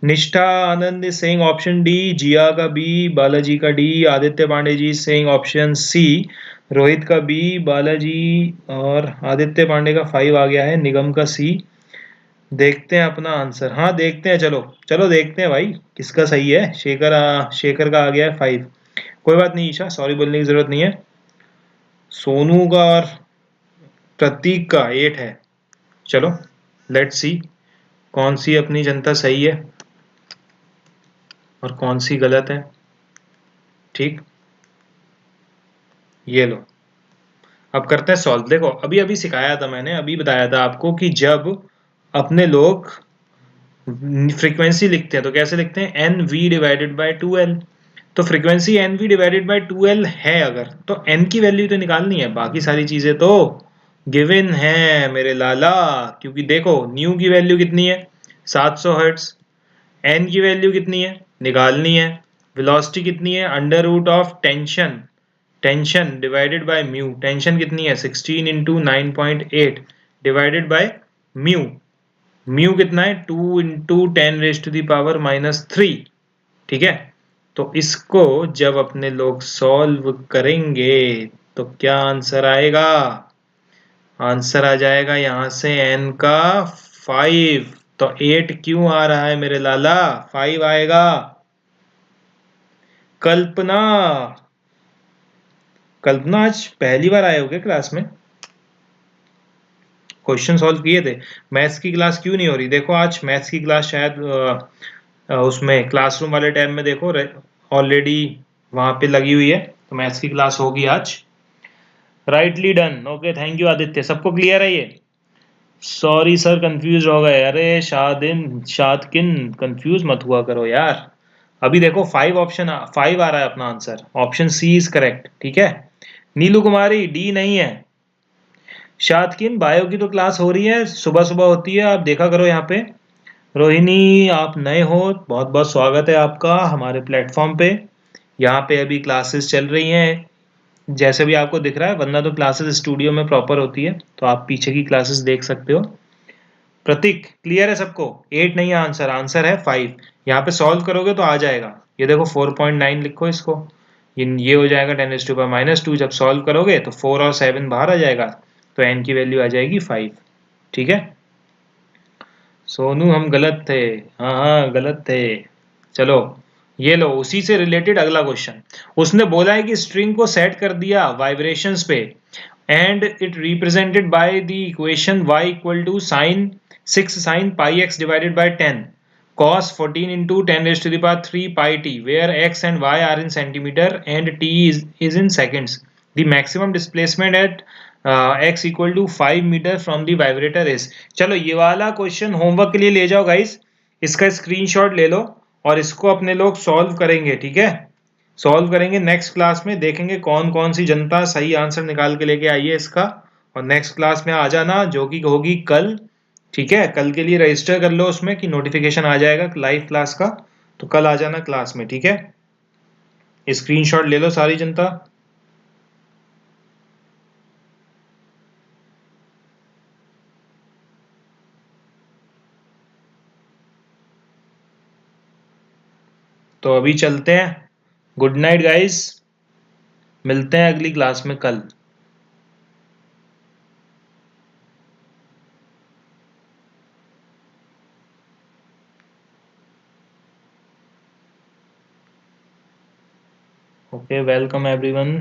निष्ठा आनंद सिंह, ऑप्शन डी। जिया का बी, बालाजी का D. Aditya Pandey ji Singh, option C. Rohit का बी, बालाजी और आदित्य पांडे का 5 आ गया है, निगम का सी। देखते हैं अपना आंसर, हाँ देखते हैं, चलो चलो देखते हैं भाई किसका सही है। शेखर का आ गया है 5। कोई बात नहीं ईशा, सॉरी बोलने की जरूरत नहीं है। सोनू का और प्रतीक का 8 है। चलो लेट्स सी कौन सी अपनी जनता सही है और कौन सी गलत है। ठीक, ये लो, अब करते हैं सॉल्व। देखो अभी अभी सिखाया था मैंने, अभी बताया था आपको कि जब अपने लोग फ्रीक्वेंसी लिखते हैं तो कैसे लिखते हैं, N v divided by 2l। तो frequency n v divided by 2l है अगर, तो एन की वैल्यू तो निकालनी है, बाकी सारी चीजें तो गिवन है मेरे लाला। क्योंकि देखो न्यू की वैल्यू कितनी है, 700 हर्ट्ज। एन की वैल्यू कितनी है, निकालनी है। वेलोसिटी कितनी है, under root of tension, tension divided by mu. Tension कितनी है, 16 into 9.8 divided by mu. Mu कितना है, 2 इंटू 10⁻⁻³ ठीक है। तो इसको जब अपने लोग सॉल्व करेंगे तो क्या आंसर आएगा, आंसर आ जाएगा यहां से n का 5। तो 8 क्यों आ रहा है मेरे लाला, 5 आएगा। कल्पना, कल्पना आज पहली बार आए हो क्या क्लास में, क्वेश्चन सॉल्व किए थे। मैथ्स की क्लास क्यों नहीं हो रही, देखो आज मैथ्स की क्लास शायद उसमें क्लासरूम वाले टैब में देखो ऑलरेडी वहां पे लगी हुई है, तो मैथ्स की क्लास होगी आज। Rightly done, okay thank you Aditya, सबको क्लियर है ये। सॉरी सर कंफ्यूज हो गए, अरे शादकिन कंफ्यूज मत हुआ करो यार। अभी देखो 5 ऑप्शन 5 आ रहा है अपना answer, option C is correct ठीक है। नीलू कुमारी डी नहीं है। शादकिन बायो की तो क्लास हो रही है, सुबह सुबह होती है, आप देखा करो यहाँ पे। रोहिणी आप नए हो, बहुत बहुत स्वागत है आपका हमारे प्लेटफॉर्म पे। यहाँ पे अभी क्लासेस चल रही हैं जैसे भी आपको दिख रहा है, वरना तो क्लासेस स्टूडियो में प्रॉपर होती है, तो आप पीछे की क्लासेस देख सकते हो। प्रतीक क्लियर है सबको, 8 नहीं है आंसर, आंसर है 5। यहाँ पे सॉल्व करोगे तो आ जाएगा, ये देखो 4.9 लिखो इसको, ये हो जाएगा 10⁻⁻²। जब सॉल्व करोगे तो 4 और 7 बाहर आ जाएगा, तो n की वैल्यू आ जाएगी 5 ठीक है। सोनू हम गलत थे, हाँ हाँ गलत थे। चलो ये लो, उसी से रिलेटेड अगला क्वेश्चन। उसने बोला है कि स्ट्रिंग को सेट कर दिया वाइब्रेशंस पे and it represented by the equation y equal to sine 6 sine pi x divided by 10 cos 14 into 10⁻³ pi t where x and y are in centimeter and t is in seconds. The maximum displacement at x equal to 5 metre from the vibrator is. चलो ये वाला क्वेश्चन होमवर्क के लिए ले जाओ गाइस, इसका स्क्रीनशॉट ले लो और इसको अपने लोग सॉल्व करेंगे ठीक है। सॉल्व करेंगे नेक्स्ट क्लास में, देखेंगे कौन कौन सी जनता सही आंसर निकाल के लेके आई है इसका। और नेक्स्ट क्लास में आ जाना जो कि होगी कल ठीक है। कल के लिए रजिस्टर कर लो उसमें कि नोटिफिकेशन आ जाएगा लाइव क्लास का, तो कल आ जाना क्लास में ठीक है। स्क्रीनशॉट ले लो सारी जनता। तो अभी चलते हैं, गुड नाइट गाइस, मिलते हैं अगली क्लास में कल। Okay welcome everyone.